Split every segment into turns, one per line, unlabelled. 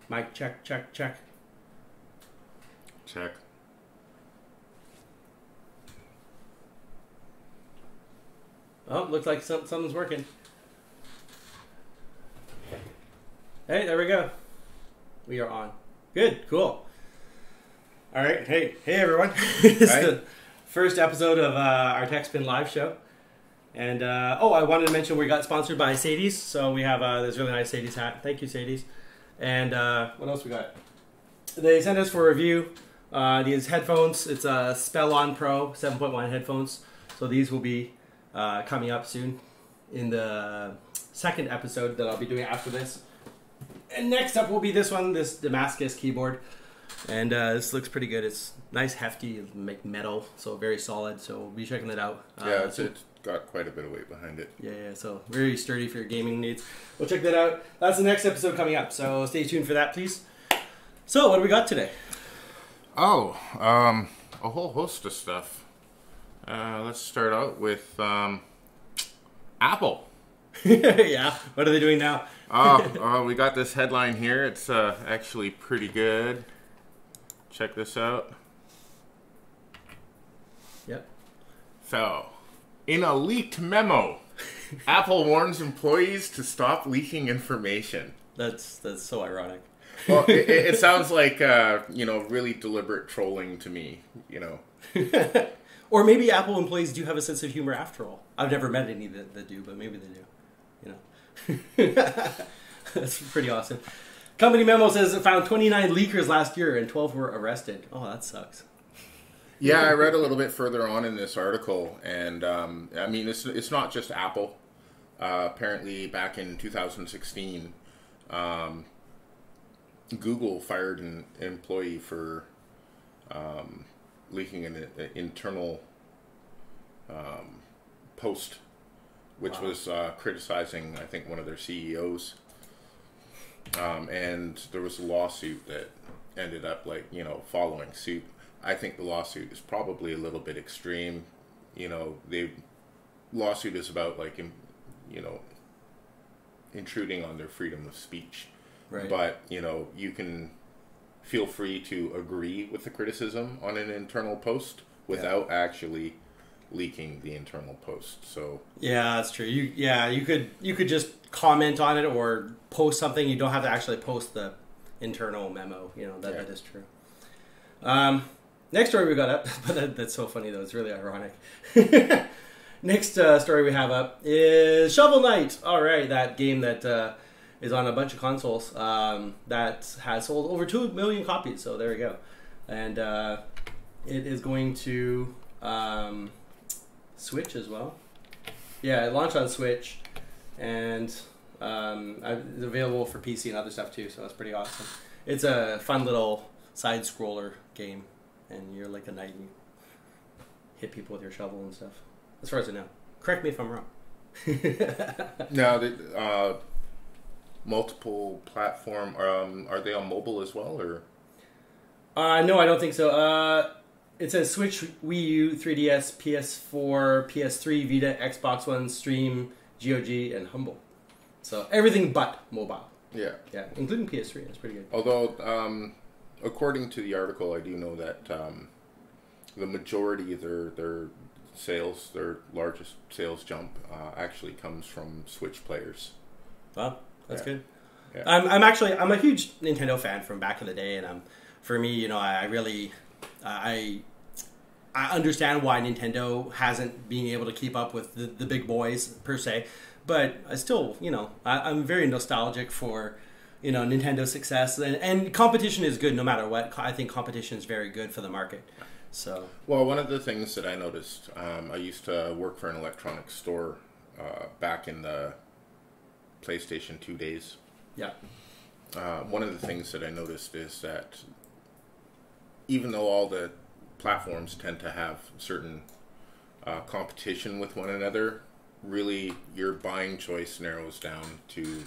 Mic check, check, check.
Check.
Oh, looks like something's working. Hey, there we go. We are on. Good, cool. All right, hey everyone. This is the first episode of our Techspin live show. And, I wanted to mention we got sponsored by Sadie's. So we have this really nice Sadie's hat. Thank you, Sadie's. And what else we got? They sent us for a review these headphones. It's a Spellon Pro 7.1 headphones. So these will be coming up soon in the second episode that I'll be doing after this. And next up will be this one, this Damascus keyboard. And this looks pretty good. It's nice, hefty, metal, so very solid. So we'll be checking it out.
Yeah, it's got quite a bit of weight behind it.
Yeah, so very sturdy for your gaming needs. We'll check that out. That's the next episode coming up, so stay tuned for that, please. So, what do we got today?
Oh, a whole host of stuff. Let's start out with Apple.
Yeah, what are they doing now?
We got this headline here. It's actually pretty good. Check this out.
Yep.
So, in a leaked memo, Apple warns employees to stop leaking information.
That's so ironic.
Well, it sounds like really deliberate trolling to me.
Or maybe Apple employees do have a sense of humor after all. I've never met any that do, but maybe they do. That's pretty awesome. Company memo says it found 29 leakers last year and 12 were arrested. Oh, that sucks.
Yeah, I read a little bit further on in this article, and I mean, it's not just Apple. Apparently, back in 2016, Google fired an employee for leaking an internal post, which was criticizing, I think, one of their CEOs. And there was a lawsuit that ended up, following suit. I think the lawsuit is probably a little bit extreme. The lawsuit is about, intruding on their freedom of speech.
Right.
But, you can feel free to agree with the criticism on an internal post without actually leaking the internal post. So
yeah, that's true. You could just comment on it or post something. You don't have to actually post the internal memo. That is true. Next story we got up, but that's so funny though. It's really ironic. Next story we have up is Shovel Knight. All right, that game that is on a bunch of consoles that has sold over 2 million copies. So there we go, and it is going to Switch as well. Yeah, it launched on Switch, and it's available for PC and other stuff too. So that's pretty awesome. It's a fun little side scroller game. And you're like a knight and you hit people with your shovel and stuff. As far as I know. Correct me if I'm wrong.
Now, multiple platform, are they on mobile as well? Or?
No, I don't think so. It says Switch, Wii U, 3DS, PS4, PS3, Vita, Xbox One, Stream, GOG, and Humble. So everything but mobile.
Yeah.
Yeah, including PS3. That's pretty good.
Although, according to the article, I do know that the majority of their sales, their largest sales jump, actually comes from Switch players.
Wow, that's good.
Yeah.
I'm a huge Nintendo fan from back in the day, and for me, I really I understand why Nintendo hasn't been able to keep up with the big boys per se, but I still, I'm very nostalgic for. Nintendo's success, and competition is good no matter what. I think competition is very good for the market. So,
well, one of the things that I noticed, I used to work for an electronics store back in the PlayStation 2 days.
Yeah.
One of the things that I noticed is that even though all the platforms tend to have certain competition with one another, really your buying choice narrows down to,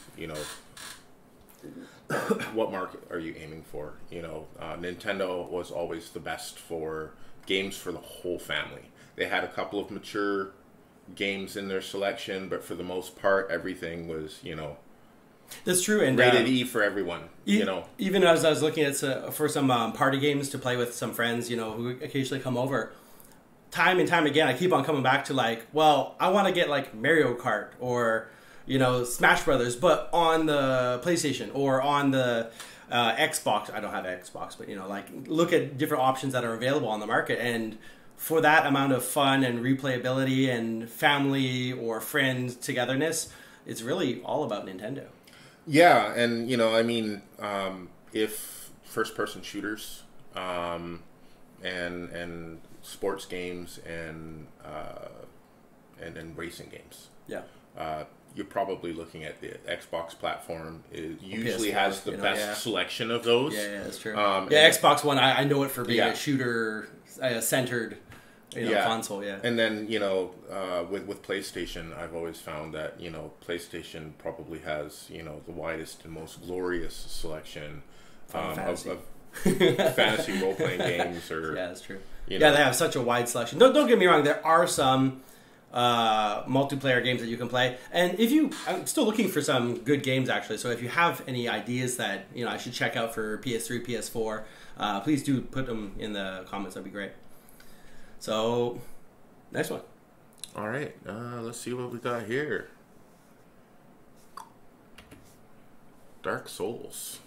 what market are you aiming for? Nintendo was always the best for games for the whole family. They had a couple of mature games in their selection, but for the most part, everything was,
That's true. And
rated E for everyone.
Even as I was looking at for some party games to play with some friends, who occasionally come over. Time and time again, I keep on coming back to like, well, I want to get like Mario Kart or Smash Brothers, but on the PlayStation or on the Xbox. I don't have an Xbox, but like look at different options that are available on the market, and for that amount of fun and replayability and family or friend togetherness, it's really all about Nintendo.
Yeah, and if first-person shooters and sports games and racing games, you're probably looking at the Xbox platform. It usually PS5 has the best selection of those.
Yeah, that's true. Xbox One, I know it for being a shooter-centered console. Yeah, and then
with PlayStation, I've always found that PlayStation probably has the widest and most glorious selection of fantasy role-playing games. Or
that's true. They have such a wide selection. Don't get me wrong. There are some multiplayer games that you can play, and I'm still looking for some good games actually. So if you have any ideas that I should check out for PS3, PS4, please do put them in the comments. That'd be great. So, next one.
All right, let's see what we got here. Dark Souls.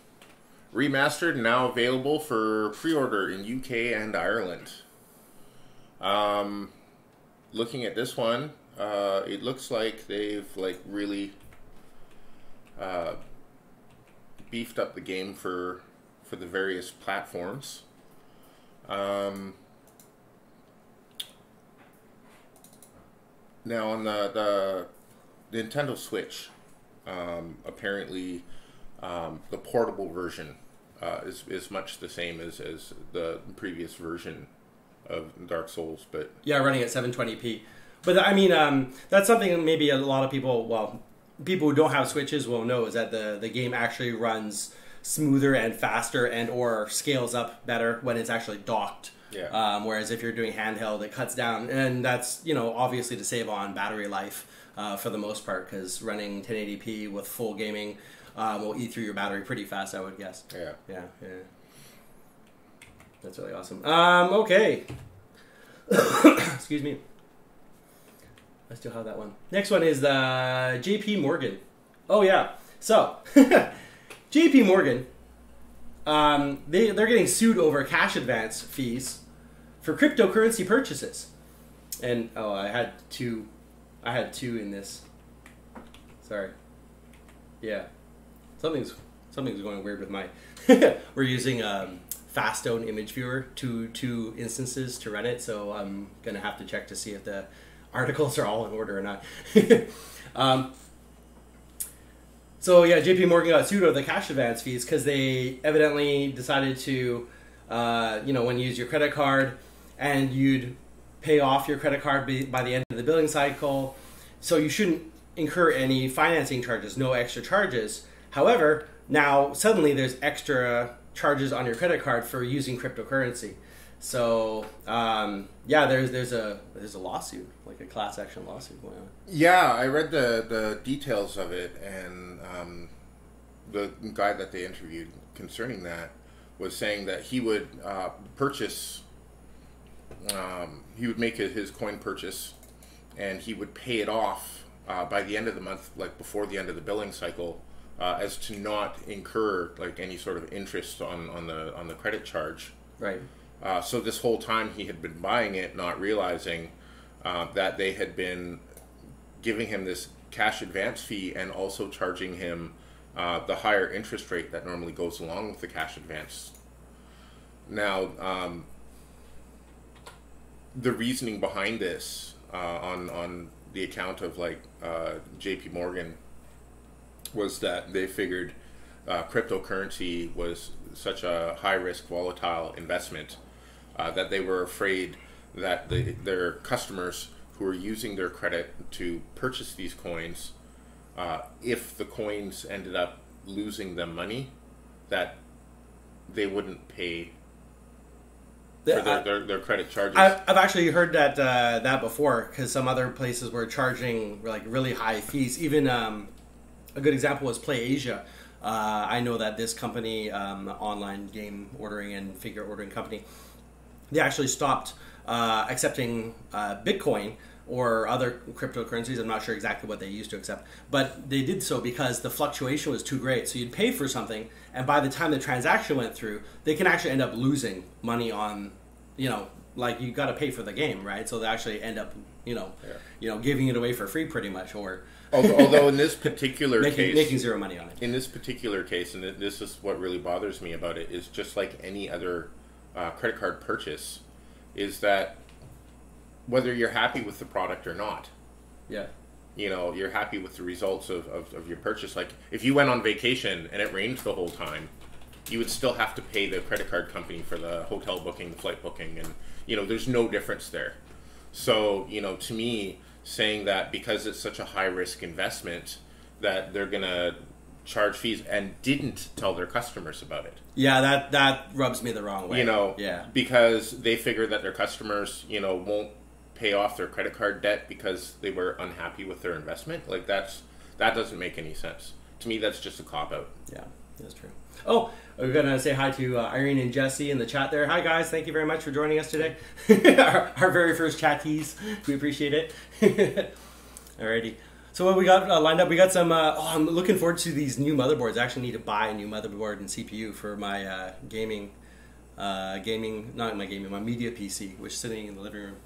Remastered, now available for pre-order in UK and Ireland. Looking at this one, it looks like they've really beefed up the game for the various platforms. Now on the Nintendo Switch, apparently the portable version is much the same as the previous version of Dark Souls, but
running at 720p. But that's something maybe a lot of people who don't have Switches will know, is that the game actually runs smoother and faster and or scales up better when it's actually docked.
Yeah.
Whereas if you're doing handheld, it cuts down, and that's obviously to save on battery life for the most part, because running 1080p with full gaming will eat through your battery pretty fast, I would guess.
Yeah.
That's really awesome. Okay. Excuse me. I still have that one. Next one is the JPMorgan. Oh yeah. So JPMorgan. They're getting sued over cash advance fees for cryptocurrency purchases, and I had two in this. Sorry. Yeah, something's going weird with my. We're using Fastone image viewer two instances to run it, so I'm gonna have to check to see if the articles are all in order or not. So yeah, JPMorgan got sued over the cash advance fees because they evidently decided to, when you use your credit card and you'd pay off your credit card by the end of the billing cycle, so you shouldn't incur any financing charges, no extra charges. However, now suddenly there's extra charges on your credit card for using cryptocurrency. So there's a lawsuit, like a class action lawsuit going on.
Yeah, I read the details of it, and the guy that they interviewed concerning that was saying that he would purchase, he would make his coin purchase, and he would pay it off by the end of the month, like before the end of the billing cycle, as to not incur like any sort of interest on the credit charge.
Right.
So this whole time he had been buying it, not realizing that they had been giving him this cash advance fee and also charging him the higher interest rate that normally goes along with the cash advance. Now, the reasoning behind this on the account of JPMorgan was that they figured cryptocurrency was such a high-risk, volatile investment that they were afraid that their customers who were using their credit to purchase these coins, if the coins ended up losing them money, that they wouldn't pay for their credit charges.
I've actually heard that before, because some other places were charging like really high fees. Even a good example was PlayAsia. I know that this company, online game ordering and figure ordering company, they actually stopped accepting Bitcoin or other cryptocurrencies. I'm not sure exactly what they used to accept, but they did so because the fluctuation was too great. So you'd pay for something, and by the time the transaction went through, they can actually end up losing money on, like you got to pay for the game, right? So they actually end up, giving it away for free pretty much, or
although in this particular case,
making zero money on it.
In this particular case, and this is what really bothers me about it, is just like any other credit card purchase, is that whether you're happy with the product or not, you're happy with the results of your purchase. Like if you went on vacation and it rained the whole time, you would still have to pay the credit card company for the hotel booking, the flight booking, and there's no difference there. So to me, saying that because it's such a high risk investment that they're gonna charge fees and didn't tell their customers about it.
Yeah, that rubs me the wrong way.
Because they figure that their customers, won't pay off their credit card debt because they were unhappy with their investment. Like that doesn't make any sense. To me, that's just a cop-out.
Yeah, that's true. Oh, we're going to say hi to Irene and Jesse in the chat there. Hi, guys. Thank you very much for joining us today. our very first chatties. We appreciate it. Alrighty. So what we got lined up, we got some, I'm looking forward to these new motherboards. I actually need to buy a new motherboard and CPU for my my media PC, which is sitting in the living room.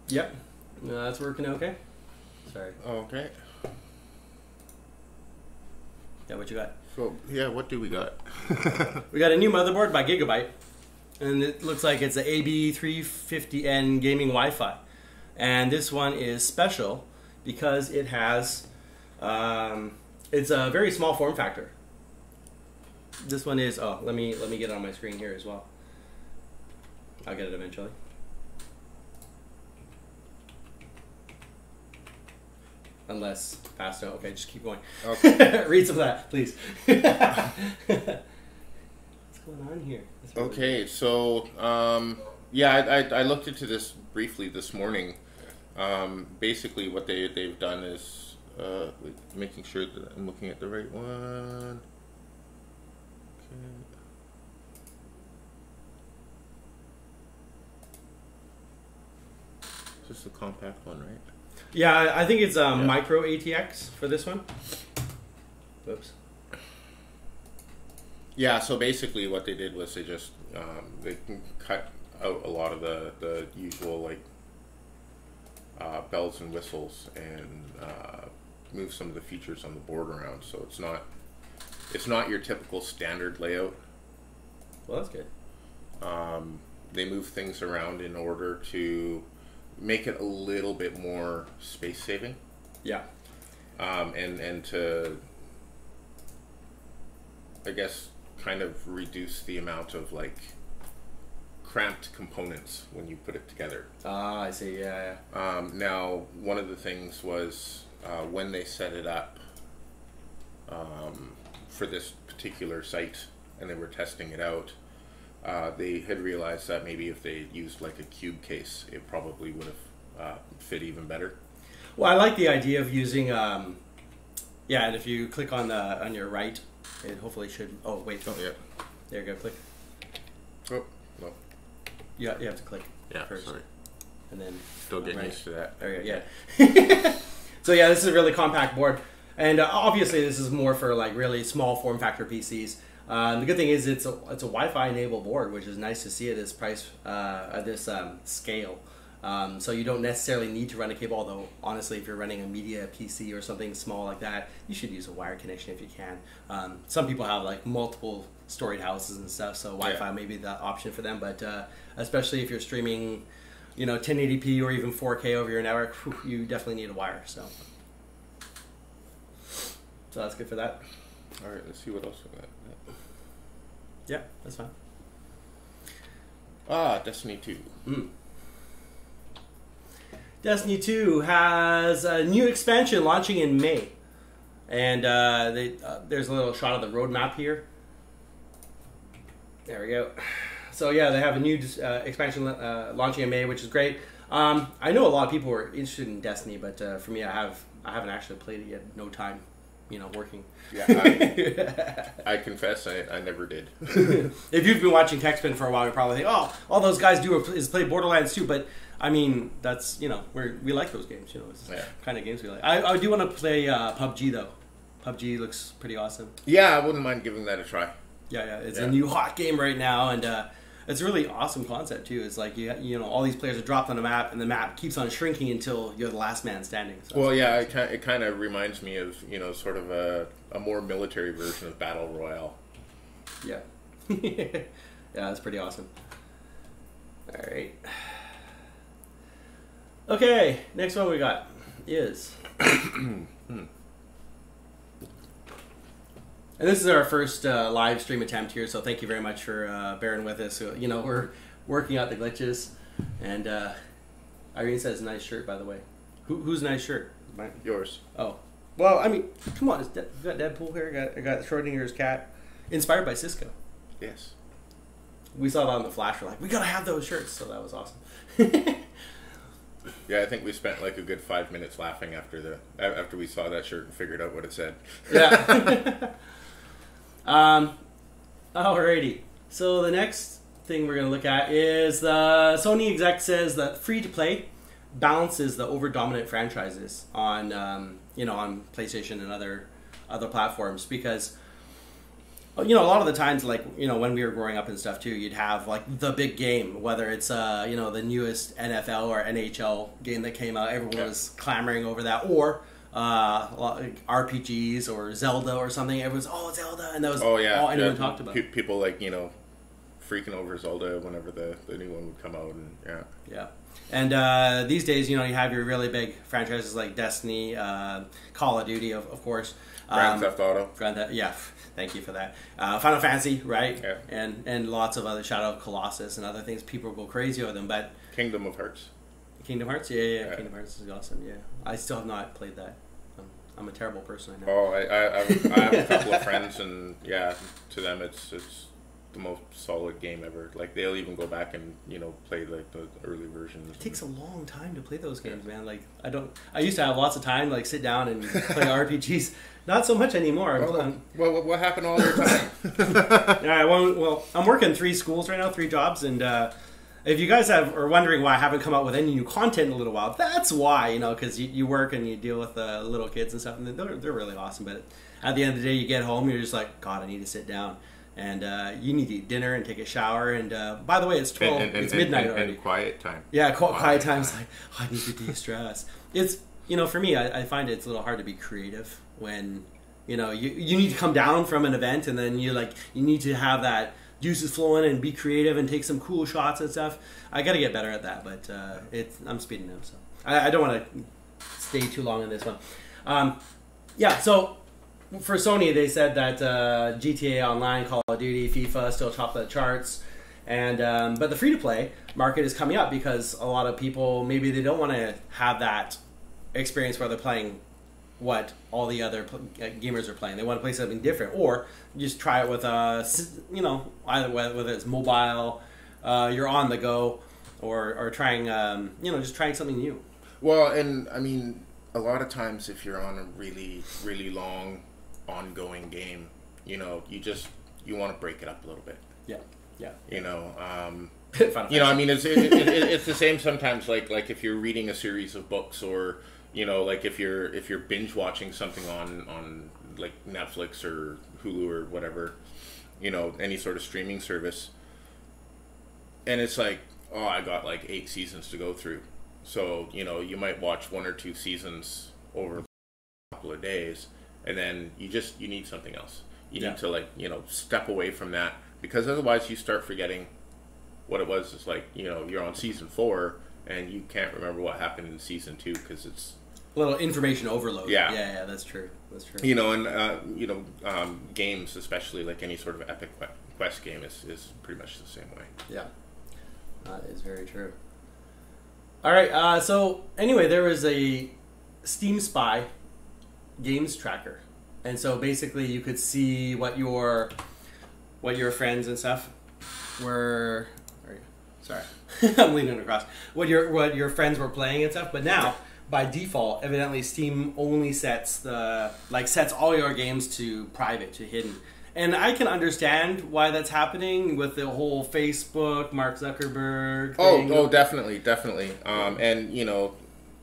Yep. That's working okay. Sorry.
Okay.
Yeah, what you got?
So, yeah, what do we got?
We got a new motherboard by Gigabyte, and it looks like it's an AB350N gaming Wi-Fi. And this one is special because it has, it's a very small form factor. This one is, let me get it on my screen here as well. I'll get it eventually. Unless fast enough. Okay, just keep going. Okay. Read some of that, please. What's going on here?
Okay, so I looked into this briefly this morning. Basically, what they've done is making sure that I'm looking at the right one. Okay. Is this the compact one, right?
Yeah, I think it's micro ATX for this one. Whoops.
Yeah, so basically what they did was they just they cut out a lot of the usual bells and whistles and move some of the features on the board around. So it's not your typical standard layout.
Well, that's good.
They move things around in order to make it a little bit more space saving.
Yeah.
And to, I guess, kind of reduce the amount of cramped components when you put it together.
Ah, I see. Yeah.
Now, one of the things was when they set it up for this particular site and they were testing it out, they had realized that maybe if they used a cube case, it probably would have fit even better.
Well, I like the idea of using, and if you click on your right, it hopefully should. Oh wait. Oh
yeah.
There you go. Click.
Oh no.
Yeah, you have to click.
Yeah.
First.
Sorry.
And then.
Still getting used to that.
There you go. Yeah. So yeah, this is a really compact board, and obviously this is more for really small form factor PCs. The good thing is it's a Wi-Fi enabled board, which is nice to see at this price, at this scale. So you don't necessarily need to run a cable, although honestly if you're running a media PC or something small like that, you should use a wire connection if you can. Some people have multiple storied houses and stuff, so Wi-Fi may be the option for them, but especially if you're streaming 1080p or even 4K over your network, you definitely need a wire. So that's good for that.
Alright, let's see what else we got.
Yeah, that's fine.
Destiny 2.
Destiny 2 has a new expansion launching in May. And there's a little shot of the roadmap here. There we go. So yeah, they have a new expansion launching in May, which is great. I know a lot of people are interested in Destiny, but for me, I I haven't actually played it yet. No time, working.
Yeah, I confess I never did.
If you've been watching Techspin for a while, you probably think, oh, all those guys do is play Borderlands 2, but I mean, that's, we like those games, it's the kind of games we like. I do want to play PUBG, though. PUBG looks pretty awesome.
Yeah, I wouldn't mind giving that a try.
Yeah, it's a new hot game right now, and it's a really awesome concept, too. It's like, all these players are dropped on a map, and the map keeps on shrinking until you're the last man standing. So
well, yeah, it kind of reminds me of, sort of a more military version of Battle Royale.
Yeah. Yeah, that's pretty awesome. All right. Okay, next one we got is... And this is our first live stream attempt here, so thank you very much for bearing with us. So, we're working out the glitches. And Irene says, nice shirt, by the way. Whose nice shirt?
Mine. Yours.
Oh. Well, I mean, come on. You got Deadpool here. I got Schrodinger's cat. Inspired by Cisco.
Yes.
We saw that on the Flash. We're like, we got to have those shirts. So that was awesome.
Yeah, I think we spent like a good 5 minutes laughing after we saw that shirt and figured out what it said.
Yeah. Alrighty. So the next thing we're going to look at is the Sony exec says that free-to-play balances the over-dominant franchises on, on PlayStation and other platforms, because a lot of the times, like, when we were growing up and stuff too, you'd have like the big game, whether it's the newest NFL or NHL game that came out, everyone was clamoring over that, or RPGs or Zelda or something. Everyone's, Zelda, and that was all anyone talked about.
People like, freaking over Zelda whenever the new one would come out, and
yeah. And these days, you have your really big franchises like Destiny, Call of Duty, of course.
Grand Theft Auto.
Yeah, thank you for that. Final Fantasy, right?
Yeah.
And lots of other Shadow of Colossus and other things. People go crazy over them, but
Kingdom of Hearts.
Kingdom Hearts, yeah. Kingdom Hearts is awesome. Yeah, I still have not played that. I'm a terrible person, I know.
Oh, I have a couple of friends, and to them it's the most solid game ever. Like, they'll even go back and play like the early versions.
It takes a long time to play those games, man. Like, I used to have lots of time, like, sit down and play RPGs. Not so much anymore.
Well, what happened to all your time?
Well, I'm working 3 schools right now, 3 jobs, and if you guys are wondering why I haven't come out with any new content in a little while, that's why, because you work and you deal with little kids and stuff, and they're really awesome. But at the end of the day, you get home, you're just like, God, I need to sit down. And you need to eat dinner and take a shower. And by the way, it's 12. It's midnight already.
And quiet time.
Yeah, quiet time's like, I need to de-stress. It's, for me, I find it's a little hard to be creative when, you need to come down from an event, and then you need to have that juices flowing and be creative and take some cool shots and stuff. I got to get better at that, but I'm speeding up, so I don't want to stay too long in this one. So for Sony, they said that GTA Online, Call of Duty, FIFA still top the charts, and but the free-to-play market is coming up because a lot of people, maybe they don't want to have that experience where they're playing what all the other gamers are playing. They want to play something different, or just try it with either whether it's mobile, you're on the go, or trying just trying something new.
Well, and I mean, a lot of times if you're on a really, really long ongoing game, you want to break it up a little bit.
Yeah.
I mean, it's the same sometimes. Like if you're reading a series of books, or like if you're binge watching something on like Netflix or Hulu or whatever, any sort of streaming service, and it's like, I got like 8 seasons to go through, so you might watch 1 or 2 seasons over a couple of days, and then you need something else. You need to step away from that, because otherwise you start forgetting what it was. It's like, you're on season 4 and you can't remember what happened in season 2 because it's
a little information overload. Yeah, that's true.
Games, especially like any sort of Epic Quest game, is pretty much the same way.
Yeah, that is very true. All right, so anyway, there was a SteamSpy games tracker, and so basically you could see what your friends and stuff were. Sorry, I'm leaning across. What your friends were playing and stuff. But now by default, evidently Steam only sets all your games to private, to hidden. And I can understand why that's happening with the whole Facebook, Mark Zuckerberg thing.
Oh, definitely. And,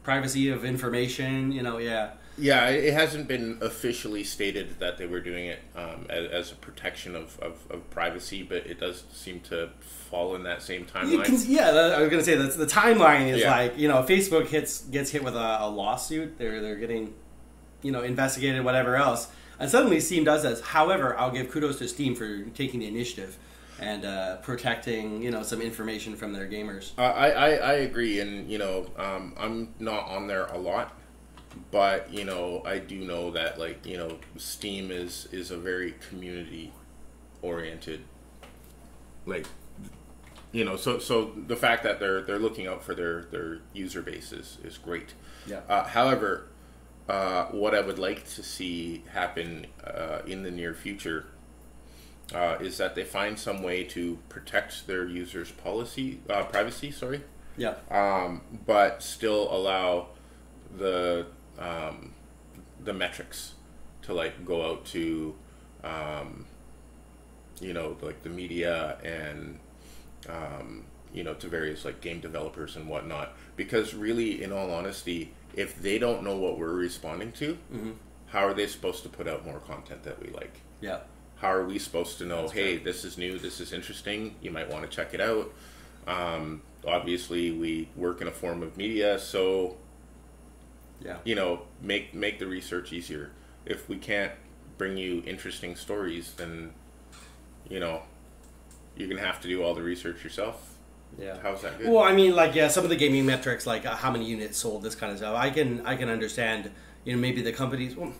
privacy of information, yeah.
Yeah, it hasn't been officially stated that they were doing it as a protection of privacy, but it does seem to fall in that same timeline.
I was going to say that the timeline is Facebook gets hit with a lawsuit. They're getting, investigated, whatever else. And suddenly Steam does this. However, I'll give kudos to Steam for taking the initiative and protecting, some information from their gamers.
I agree, and, I'm not on there a lot. But, I do know that, Steam is a very community-oriented, so the fact that they're looking out for their user base is great.
Yeah.
However, what I would like to see happen in the near future is that they find some way to protect their users' privacy,
Yeah.
But still allow the metrics to go out to the media and to various game developers and whatnot, because really, in all honesty, if they don't know what we're responding to, how are they supposed to put out more content that we like?
Yeah.
How are we supposed to know, hey, this is new, this is interesting, you might want to check it out? Obviously we work in a form of media, so make the research easier. If we can't bring you interesting stories, then you're gonna have to do all the research yourself.
Yeah.
How's that good?
Well, I mean, some of the gaming metrics, how many units sold, this kind of stuff. I can understand, maybe the companies. Well,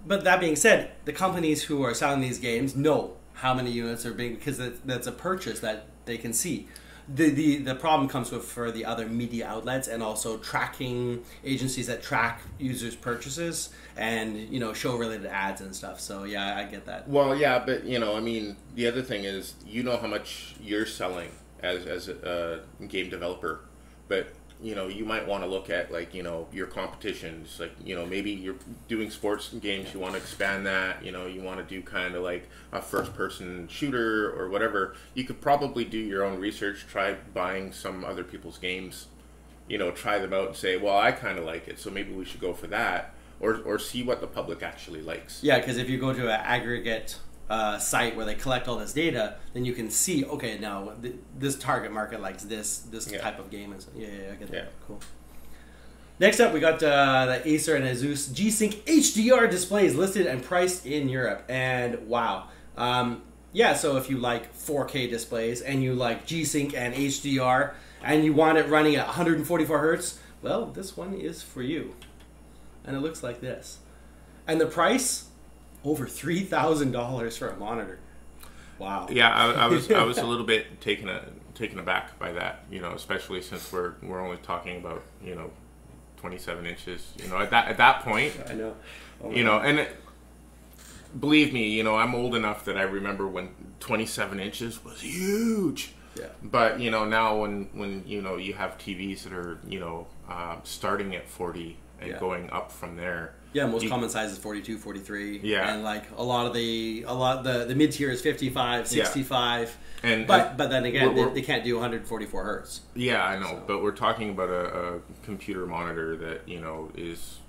but that being said, the companies who are selling these games know how many units are being, because that's a purchase that they can see. The problem comes for the other media outlets and also tracking agencies that track users' purchases and show related ads and stuff. So yeah, I get that.
Well, yeah, but the other thing is how much you're selling as a game developer, but you might want to look at your competitions, maybe you're doing sports games, you want to expand that, you want to do kind of a first person shooter or whatever. You could probably do your own research, try buying some other people's games, try them out and say, well, I kind of like it, so maybe we should go for that, or see what the public actually likes.
Yeah, because if you go to an aggregate site where they collect all this data, then you can see, okay, now this target market likes this type of game. I get that. Yeah. Cool. Next up, we got the Acer and ASUS G-Sync HDR displays listed and priced in Europe. And wow. So if you like 4K displays and you like G-Sync and HDR and you want it running at 144 hertz, well, this one is for you. And it looks like this. And the price, over $3,000 for a monitor. Wow.
Yeah, I was a little bit taken aback by that. Especially since we're only talking about 27 inches. At that point.
I know.
And believe me, I'm old enough that I remember when 27 inches was huge.
Yeah.
But now when you have TVs that are starting at 40 and going up from there.
Yeah, most common size is 42, 43.
Yeah.
And a lot of the mid tier is 55, 65.
Yeah.
But then again, they can't do 144 hertz.
Yeah, I know. So. But we're talking about a computer monitor that, is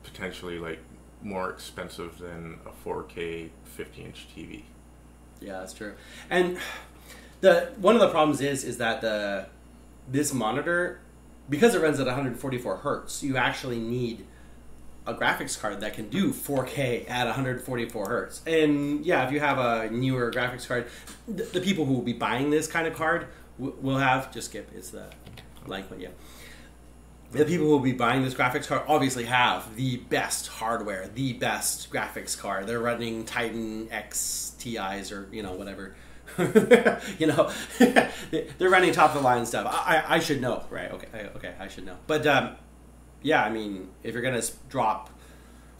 potentially more expensive than a 4K 50-inch TV.
Yeah, that's true. And one of the problems is that this monitor, because it runs at 144 hertz, you actually need a graphics card that can do 4K at 144 hertz. And yeah, if you have a newer graphics card, the people who will be buying this kind of card will have, just skip, it's the blank one, yeah. The people who will be buying this graphics card obviously have the best hardware, the best graphics card. They're running Titan XTIs or, whatever. They're running top of the line stuff. I should know, right? Okay, I should know. But yeah, I mean, if you're gonna drop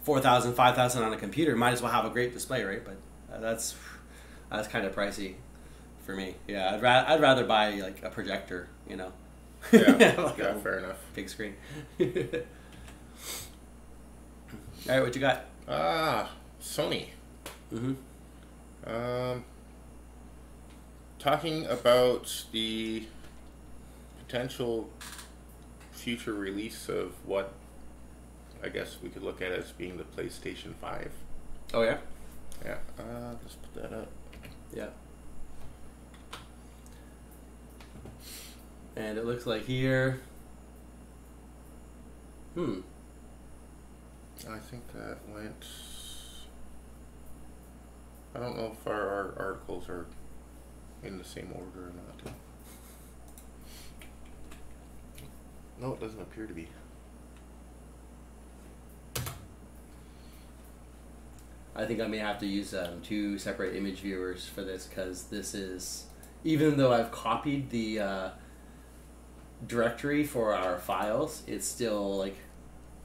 $4,000, $5,000 on a computer, might as well have a great display, right? But that's kind of pricey for me. Yeah, I'd rather buy a projector,
Yeah,
Like
yeah, fair enough.
big screen. All right, what you got?
Sony.
Mm-hmm.
Talking about the potential future release of what I guess we could look at as being the PlayStation 5.
Oh, yeah?
Yeah, let's put that up.
Yeah. And it looks like here...
I think that went... I don't know if our articles are in the same order or not. No, it doesn't appear to be.
I think I may have to use 2 separate image viewers for this, because this is... Even though I've copied the directory for our files, it's still like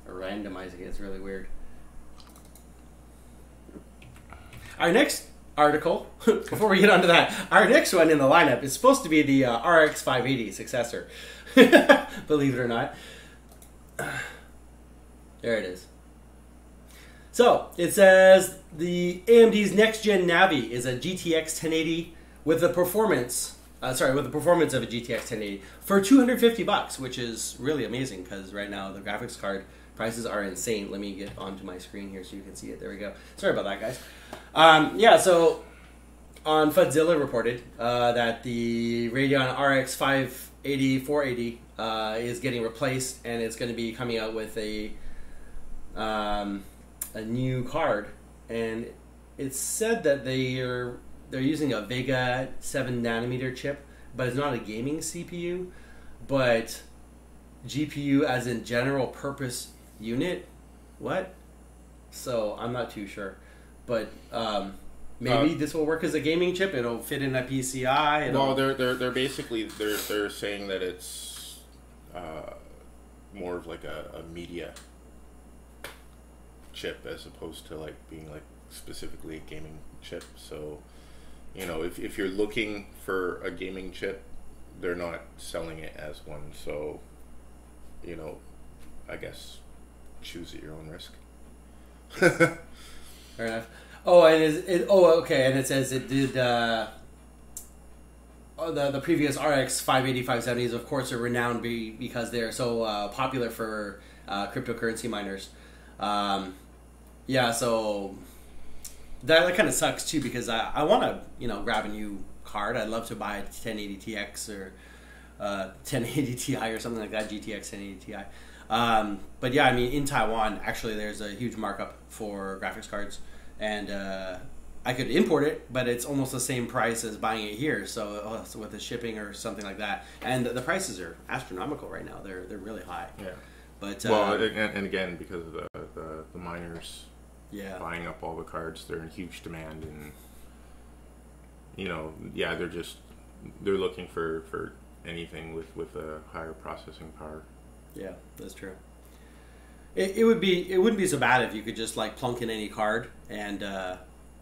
randomizing it. It's really weird. Our next article, before we get onto that, our next one in the lineup is supposed to be the RX 580 successor. Believe it or not. There it is. So, it says the AMD's next-gen Navi is a GTX 1080 with the performance of a GTX 1080 for $250, which is really amazing because right now the graphics card prices are insane. Let me get onto my screen here so you can see it. There we go. Sorry about that, guys. Yeah, so on Fudzilla reported that the Radeon RX 580 480 is getting replaced, and it's going to be coming out with a new card, and it's said that they're using a Vega 7nm chip, but it's not a gaming CPU, but GPU as in general purpose unit. What? So I'm not too sure, but maybe this will work as a gaming chip. It'll fit in a PCI.
Well, they're basically they're saying that it's more of like a media chip as opposed to like being like specifically a gaming chip. So, you know, if you're looking for a gaming chip, they're not selling it as one. So, you know, I guess choose at your own risk.
Fair enough. Oh, and okay, and it says it did the previous RX 580 570s, of course, are renowned because they're so popular for cryptocurrency miners. Yeah, so that kind of sucks too, because I want to, you know, grab a new card. I'd love to buy a 1080 TX or 1080 Ti or something like that, GTX 1080 Ti. But yeah, I mean, in Taiwan, actually, there's a huge markup for graphics cards, and I could import it, but it's almost the same price as buying it here. So with the shipping or something like that, and the prices are astronomical right now. They're really high.
Yeah.
But
well, and again, because of the miners,
yeah,
buying up all the cards, they're in huge demand, and you know, yeah, they're looking for anything with a higher processing power.
Yeah, that's true. It wouldn't be so bad if you could just like plunk in any card and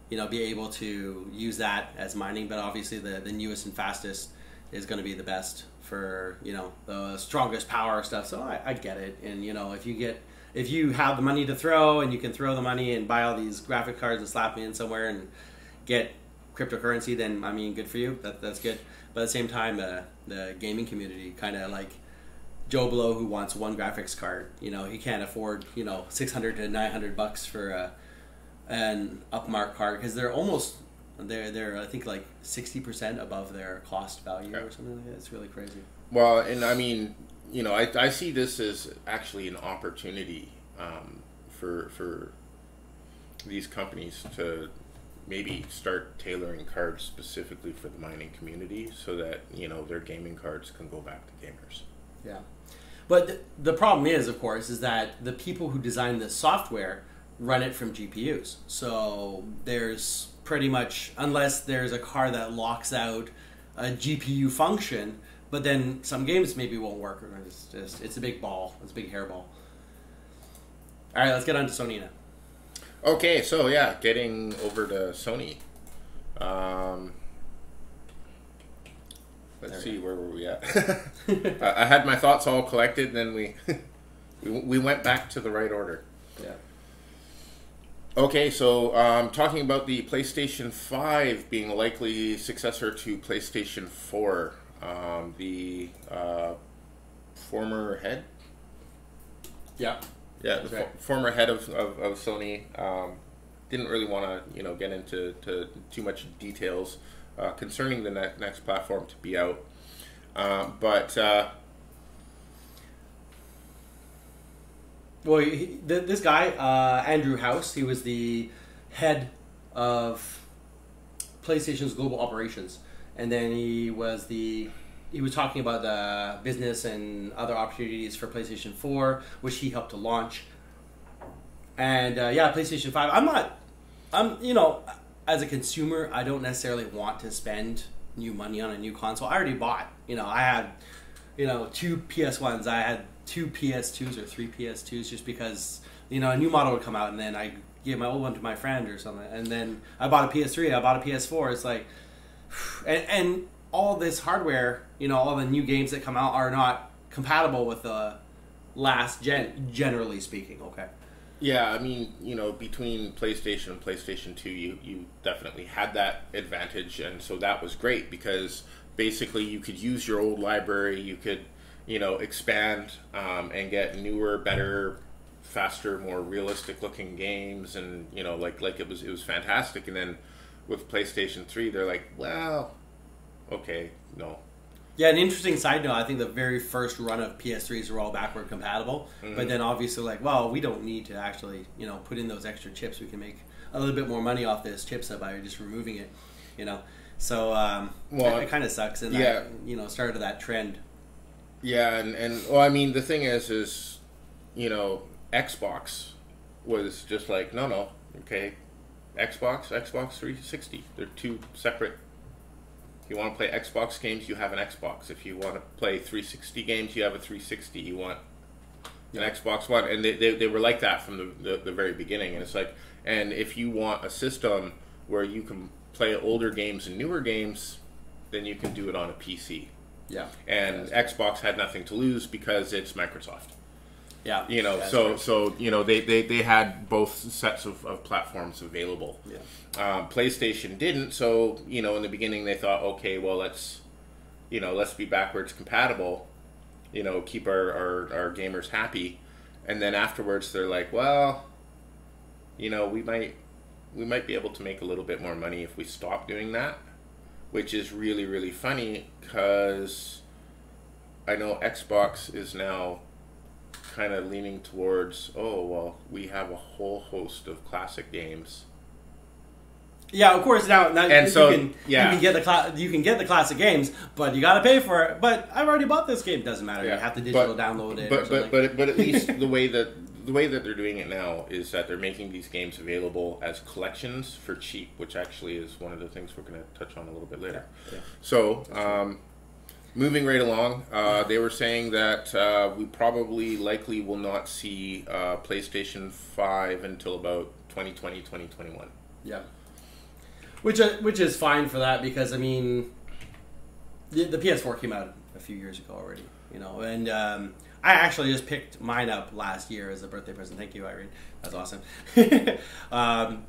you know, be able to use that as mining. But obviously, the newest and fastest is going to be the best for, you know, the strongest power stuff. So I get it. And you know, if you have the money to throw, and you can throw the money and buy all these graphic cards and slap me in somewhere and get cryptocurrency, then I mean, good for you. That's good. But at the same time, the gaming community kind of like Joe Blow, who wants one graphics card. You know, he can't afford, you know, $600 to $900 for an upmark card, because they're I think like 60% above their cost value or something like that. It's really crazy.
Well, and I mean, you know, I see this as actually an opportunity for these companies to maybe start tailoring cards specifically for the mining community, so that, you know, their gaming cards can go back to gamers.
Yeah. But the problem is, of course, is that the people who design the software run it from GPUs. So there's pretty much, unless there's a card that locks out a GPU function, but then some games maybe won't work. It's a big ball. It's a big hairball. All right, let's get on to Sony now.
Okay, so yeah, getting over to Sony. Let's see, where were we at? I had my thoughts all collected, and then we went back to the right order.
Yeah.
Okay, so talking about the PlayStation 5 being a likely successor to PlayStation 4, the former head?
Yeah.
Yeah, the right. Former head of Sony didn't really want to get into too much details concerning the next platform to be out, but
well, this guy Andrew House, he was the head of PlayStation's global operations, and then he was talking about the business and other opportunities for PlayStation 4, which he helped to launch. And PlayStation 5. As a consumer, I don't necessarily want to spend new money on a new console. I already bought. I had, 2 PS1s. I had 2 PS2s or 3 PS2s just because, a new model would come out and then I gave my old one to my friend or something. And then I bought a PS3. I bought a PS4. It's like, and all this hardware, all the new games that come out are not compatible with the last gen, generally speaking. Okay.
Yeah, I mean, between PlayStation and PlayStation 2, you definitely had that advantage, and so that was great because basically you could use your old library, you could, expand and get newer, better, faster, more realistic-looking games, and like it was fantastic. And then with PlayStation 3, they're like, well, okay, no.
Yeah, an interesting side note, I think the very first run of PS3s were all backward compatible, but then obviously we don't need to actually, put in those extra chips. We can make a little bit more money off this chipset by just removing it, So, it kind of sucks, and that, started that trend.
Yeah, and well, I mean, the thing is, Xbox was just like, no, okay, Xbox 360, they're two separate. If you want to play Xbox games, you have an Xbox. If you want to play 360 games, you have a 360. You want an Xbox One. And they were like that from the very beginning. And it's like, and if you want a system where you can play older games and newer games, then you can do it on a PC.
Yeah.
And Xbox had nothing to lose because it's Microsoft.
Yeah.
They had both sets of platforms available.
Yeah.
PlayStation didn't, so in the beginning they thought, okay, well let's be backwards compatible, keep our gamers happy, and then afterwards they're like, well, we might be able to make a little bit more money if we stop doing that, which is really, really funny because I know Xbox is now kind of leaning towards, we have a whole host of classic games.
Yeah, of course. Now
and
you can get the classic games, but you got to pay for it. But I've already bought this game. Doesn't matter. Yeah. You have to download it.
But at least the way that they're doing it now is that they're making these games available as collections for cheap, which actually is one of the things we're going to touch on a little bit later.
Yeah.
So. Moving right along, they were saying that we probably likely will not see PlayStation 5 until about 2020, 2021.
Yeah. Which is fine for that because, I mean, the PS4 came out a few years ago already, and I actually just picked mine up last year as a birthday present. Thank you, Irene. That's awesome. I'm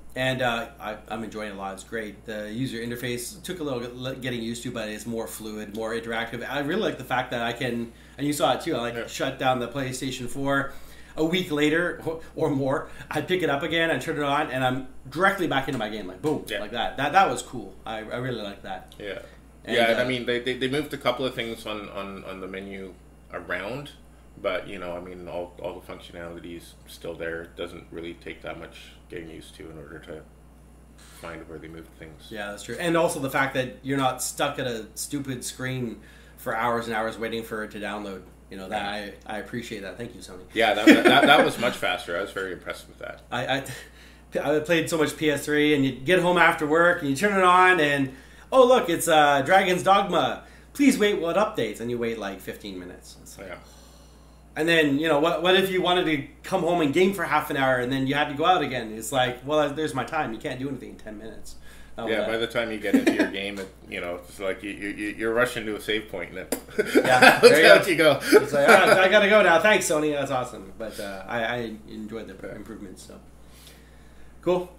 enjoying it a lot. It's great. The user interface took a little getting used to, but it's more fluid, more interactive. I really like the fact that I can, and you saw it too, shut down the PlayStation 4 a week later or more. I'd pick it up again and turn it on, and I'm directly back into my game, like boom, like that. That was cool. I really like that.
Yeah. And, I mean, they moved a couple of things on the menu around. But, all the functionality is still there. It doesn't really take that much getting used to in order to find where they moved things.
Yeah, that's true. And also the fact that you're not stuck at a stupid screen for hours and hours waiting for it to download. That I appreciate that. Thank you, Sony.
Yeah, that was much faster. I was very impressed with that.
I played so much PS3, and you get home after work, and you turn it on, and, oh, look, it's Dragon's Dogma. Please wait while it updates. And you wait like 15 minutes.
Yeah.
And then, what if you wanted to come home and game for half an hour and then you had to go out again? It's like, well, there's my time. You can't do anything in 10 minutes.
Yeah, by the time you get into your game, it's like you're rushing to a save point, and then
yeah,
there you go.
It's like, I gotta go now. Thanks, Sony. That's awesome. But I enjoyed the improvements. So cool.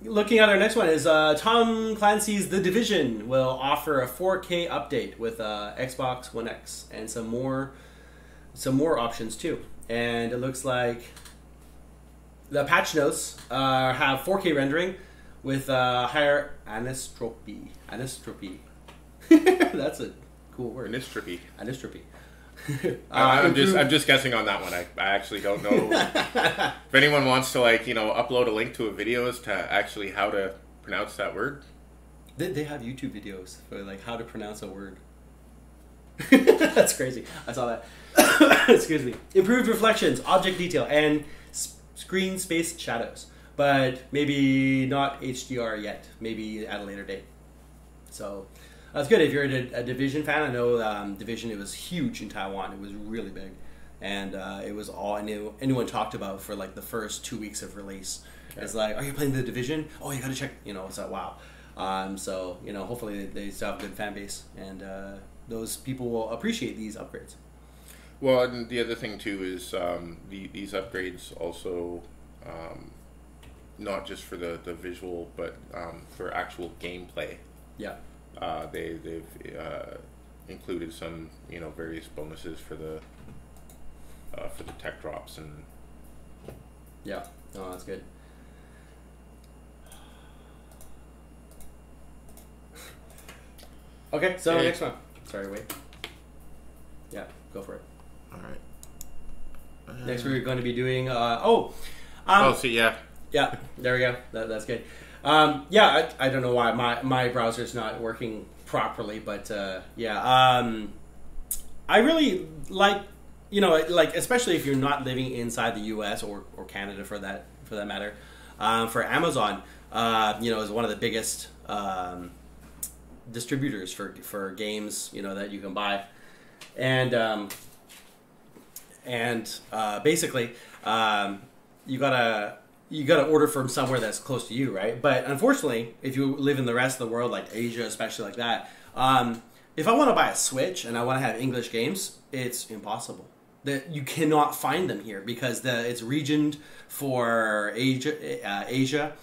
Looking at our next one is Tom Clancy's The Division will offer a 4K update with Xbox One X and some more options too. And it looks like the patch notes have 4K rendering with higher anisotropy. That's a cool word. Anisotropy.
I'm just guessing on that one. I actually don't know. If anyone wants to upload a link to a video as to actually how to pronounce that word.
They have YouTube videos for how to pronounce a word. That's crazy. I saw that. Excuse me. Improved reflections, object detail, and screen space shadows. But maybe not HDR yet. Maybe at a later date. So that's good. If you're a Division fan, I know Division, it was huge in Taiwan. It was really big. And it was all anyone talked about for the first 2 weeks of release. Okay. It's like, are you playing The Division? Oh, you got to check. It's like, wow. So, hopefully they still have a good fan base. And those people will appreciate these upgrades.
Well, and the other thing too is these upgrades also, not just for the visual, but for actual gameplay.
Yeah.
They've included some various bonuses for the tech drops and.
Yeah. Oh, that's good. Okay, so next one. Sorry, wait. Yeah, go for it.
All right.
Next, we're going to be doing.
Yeah.
Yeah, there we go. That's good. I don't know why my browser's not working properly, but I really like especially if you're not living inside the U.S. or Canada for that matter. For Amazon, is one of the biggest distributors for games that you can buy, and basically you gotta order from somewhere that's close to you, right? But unfortunately, if you live in the rest of the world, like Asia, especially like that, if I want to buy a Switch and I want to have English games, it's impossible. That you cannot find them here because it's regioned for Asia.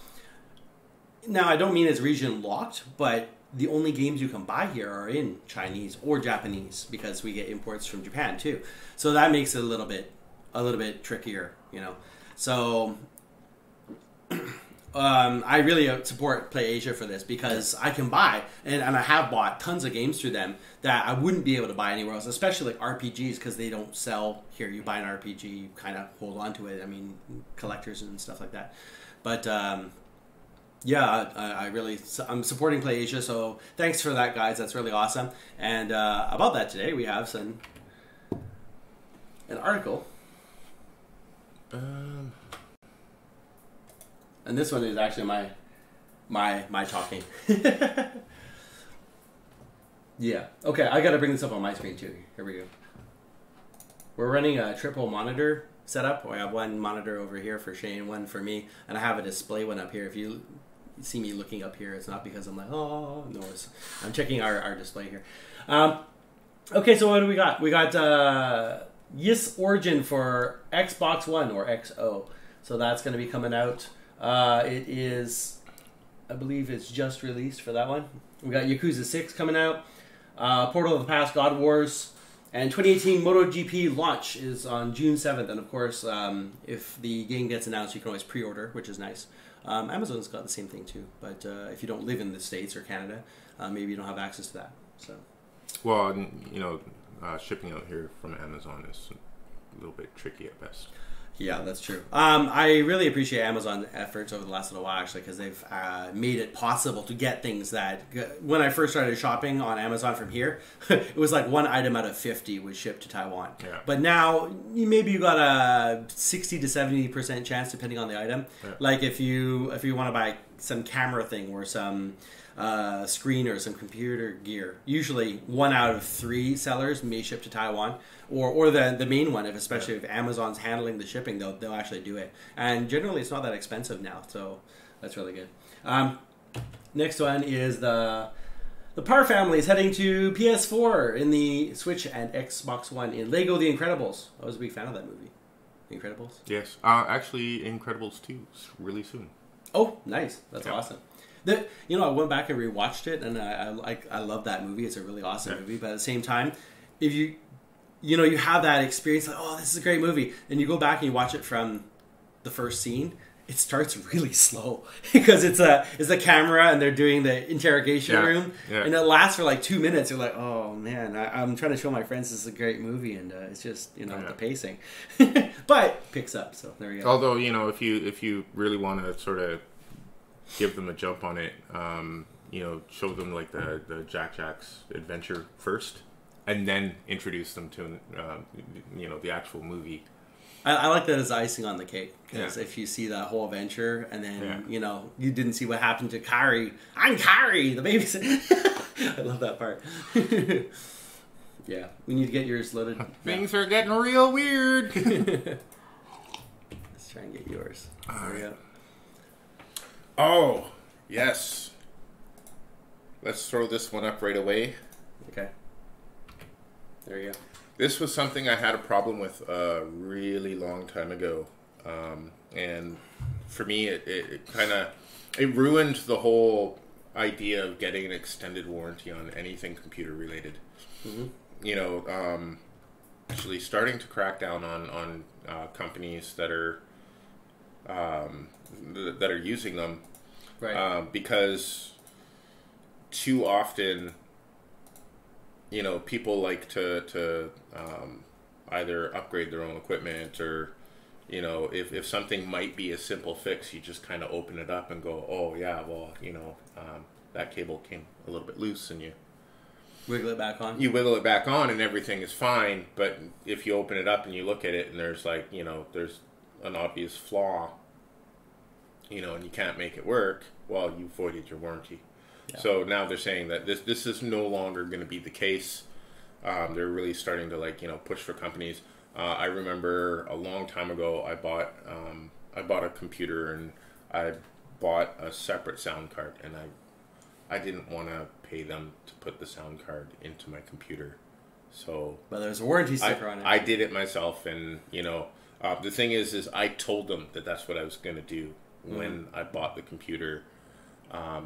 Now, I don't mean it's region locked, but the only games you can buy here are in Chinese or Japanese because we get imports from Japan too. So that makes it a little bit trickier, So I really support PlayAsia for this because I can buy and I have bought tons of games through them that I wouldn't be able to buy anywhere else, especially like RPGs because they don't sell here. You buy an RPG, you kind of hold on to it. I mean, collectors and stuff like that. But I'm supporting PlayAsia, so thanks for that, guys. That's really awesome. And about that today, we have an article. And this one is actually my talking. Yeah. Okay, I got to bring this up on my screen too. Here we go. We're running a triple monitor setup. I have one monitor over here for Shane, one for me, and I have a display one up here. If you see me looking up here, it's not because I'm like, oh, no, I'm checking our display here. Okay, so what do we got? We got Yes Origin for Xbox One or XO. So that's going to be coming out. It is, I believe it's just released for that one. We got Yakuza 6 coming out. Portal of the Past, God Wars. And 2018 MotoGP launch is on June 7th. And of course, if the game gets announced, you can always pre-order, which is nice. Amazon's got the same thing too. But if you don't live in the States or Canada, maybe you don't have access to that. So,
well, shipping out here from Amazon is a little bit tricky at best.
Yeah, that's true. I really appreciate Amazon's efforts over the last little while, actually, because they've made it possible to get things that... When I first started shopping on Amazon from here, it was like one item out of 50 was shipped to Taiwan.
Yeah.
But now, maybe you got a 60 to 70% chance, depending on the item. Yeah. Like if you want to buy some camera thing or some screen or some computer gear, usually 1 out of 3 sellers may ship to Taiwan. Or the main one, especially if Amazon's handling the shipping, they'll actually do it. And generally, it's not that expensive now, so that's really good. Next one is the Parr family is heading to PS4 in the Switch and Xbox One in Lego The Incredibles. I was a big fan of that movie. The Incredibles?
Yes. Actually, Incredibles 2 is really soon.
Oh, nice. That's awesome. I went back and rewatched it, and I love that movie. It's a really awesome movie. But at the same time, if you have that experience, like, oh, this is a great movie, and you go back and you watch it from the first scene, it starts really slow because it's a camera and they're doing the interrogation room, and it lasts for like 2 minutes. You're like, oh man, I'm trying to show my friends this is a great movie, and it's just the pacing, but picks up. So there you go.
Although if you really want to sort of give them a jump on it, show them like the Jack's adventure first, and then introduce them to the actual movie.
I like that as icing on the cake, because if you see that whole adventure and then you didn't see what happened to Kari. I'm Kari, the babysitter. I love that part. Yeah, we need to get yours loaded.
Things are getting real weird.
Let's try and get yours.
There we go. Oh yes, let's throw this one up right away.
Okay. There you go.
This was something I had a problem with a really long time ago, and for me, it ruined the whole idea of getting an extended warranty on anything computer related. Mm-hmm. Actually starting to crack down on companies that are using them, right? Because too often, people like to either upgrade their own equipment, or if something might be a simple fix, you just kind of open it up and go, oh yeah, well that cable came a little bit loose, and you
wiggle it back on.
You wiggle it back on, and everything is fine. But if you open it up and you look at it, and there's there's an obvious flaw, and you can't make it work, well, you voided your warranty. Yeah. So now they're saying that this is no longer going to be the case. They're really starting to push for companies. I remember a long time ago, I bought a computer, and I bought a separate sound card, and I didn't want to pay them to put the sound card into my computer. So,
but there's a warranty sticker on it.
I did it myself, and the thing is I told them that that's what I was going to do when I bought the computer.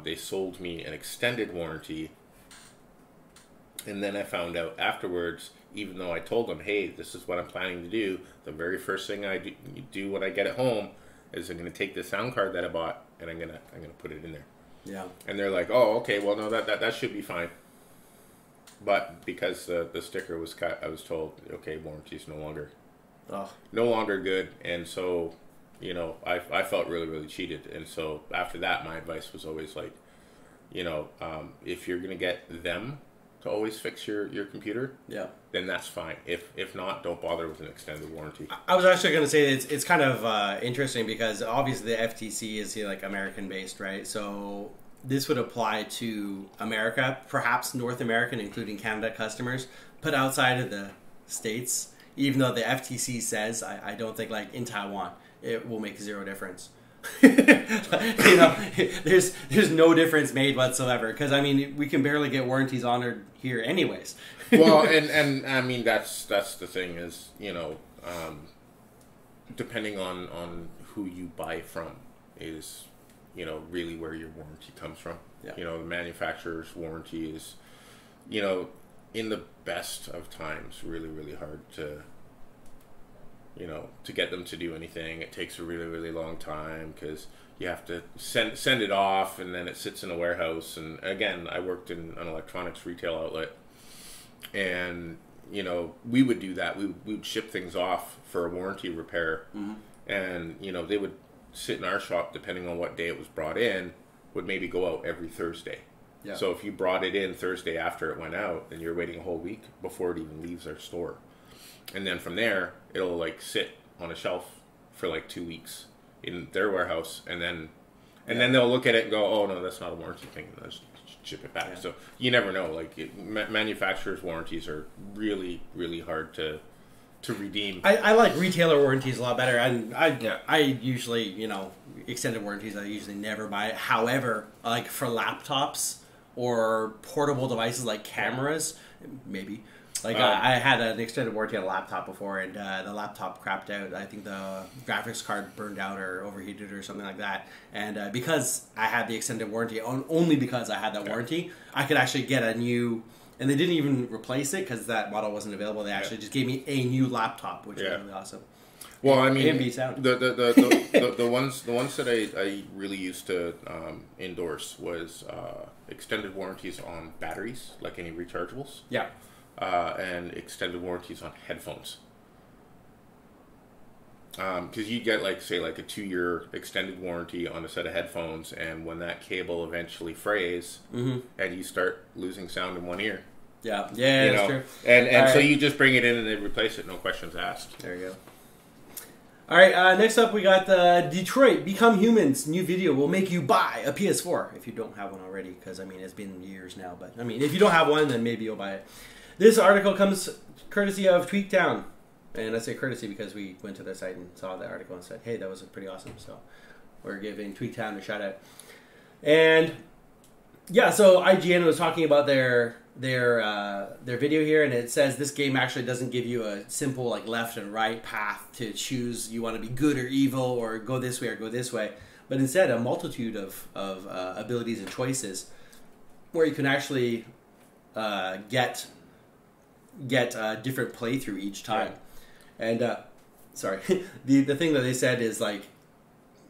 They sold me an extended warranty, and then I found out afterwards, even though I told them, hey, this is what I'm planning to do, the very first thing I do when I get it home is I'm going to take the sound card that I bought, and I'm gonna put it in there.
Yeah.
And they're like, oh, okay, well, no, that should be fine. But because the sticker was cut, I was told, okay, warranty's no longer good, and so I felt really, really cheated. And so after that, my advice was always like, if you're going to get them to always fix your computer, then that's fine. If not, don't bother with an extended warranty.
I was actually going to say it's kind of interesting, because obviously the FTC is American based, right? So this would apply to America, perhaps North American, including Canada customers, but outside of the States, even though the FTC says, I don't think, like in Taiwan, it will make zero difference. There's no difference made whatsoever, because we can barely get warranties honored here anyways.
Well, and I mean that's the thing is, depending on who you buy from is really where your warranty comes from. Yeah. The manufacturer's warranty is in the best of times really, really hard to get them to do anything. It takes a really, really long time, because you have to send it off, and then it sits in a warehouse. And again, I worked in an electronics retail outlet, and we would do that. We would ship things off for a warranty repair, and they would sit in our shop, depending on what day it was brought in, would maybe go out every Thursday. Yeah. So if you brought it in Thursday after it went out, then you're waiting a whole week before it even leaves our store. And then from there, it'll sit on a shelf for 2 weeks in their warehouse, and then they'll look at it and go, oh no, that's not a warranty thing, and let's ship it back. Yeah. So you never know. Manufacturers' warranties are really, really hard to to redeem.
I like retailer warranties a lot better.
Yeah.
I usually, extended warranties I usually never buy it. However, like for laptops or portable devices like cameras, maybe. Like I had an extended warranty on a laptop before, and the laptop crapped out. I think the graphics card burned out or overheated or something like that. And because I had the extended warranty, only because I had that warranty, I could actually get a new. And they didn't even replace it because that model wasn't available. They actually just gave me a new laptop, which was really awesome.
Well, I mean,
AMD sound.
The ones that I really used to endorse was extended warranties on batteries, like any rechargeables.
Yeah.
And extended warranties on headphones. Because you get like a 2-year extended warranty on a set of headphones, and when that cable eventually frays and you start losing sound in one ear.
Yeah, that's true.
And so you just bring it in and they replace it, no questions asked.
There you go. All right, next up we got Detroit Become Humans. New video will make you buy a PS4 if you don't have one already, because I mean it's been years now. But I mean if you don't have one, then maybe you'll buy it. This article comes courtesy of Tweaktown. And I say courtesy because we went to their site and saw the article and said, hey, that was pretty awesome. So we're giving Tweaktown a shout out. And yeah, so IGN was talking about their video here, and it says this game actually doesn't give you a simple like left and right path to choose. You want to be good or evil or go this way or go this way. But instead, a multitude of abilities and choices where you can actually get a different playthrough each time. Yeah. And, sorry, the thing that they said is, like,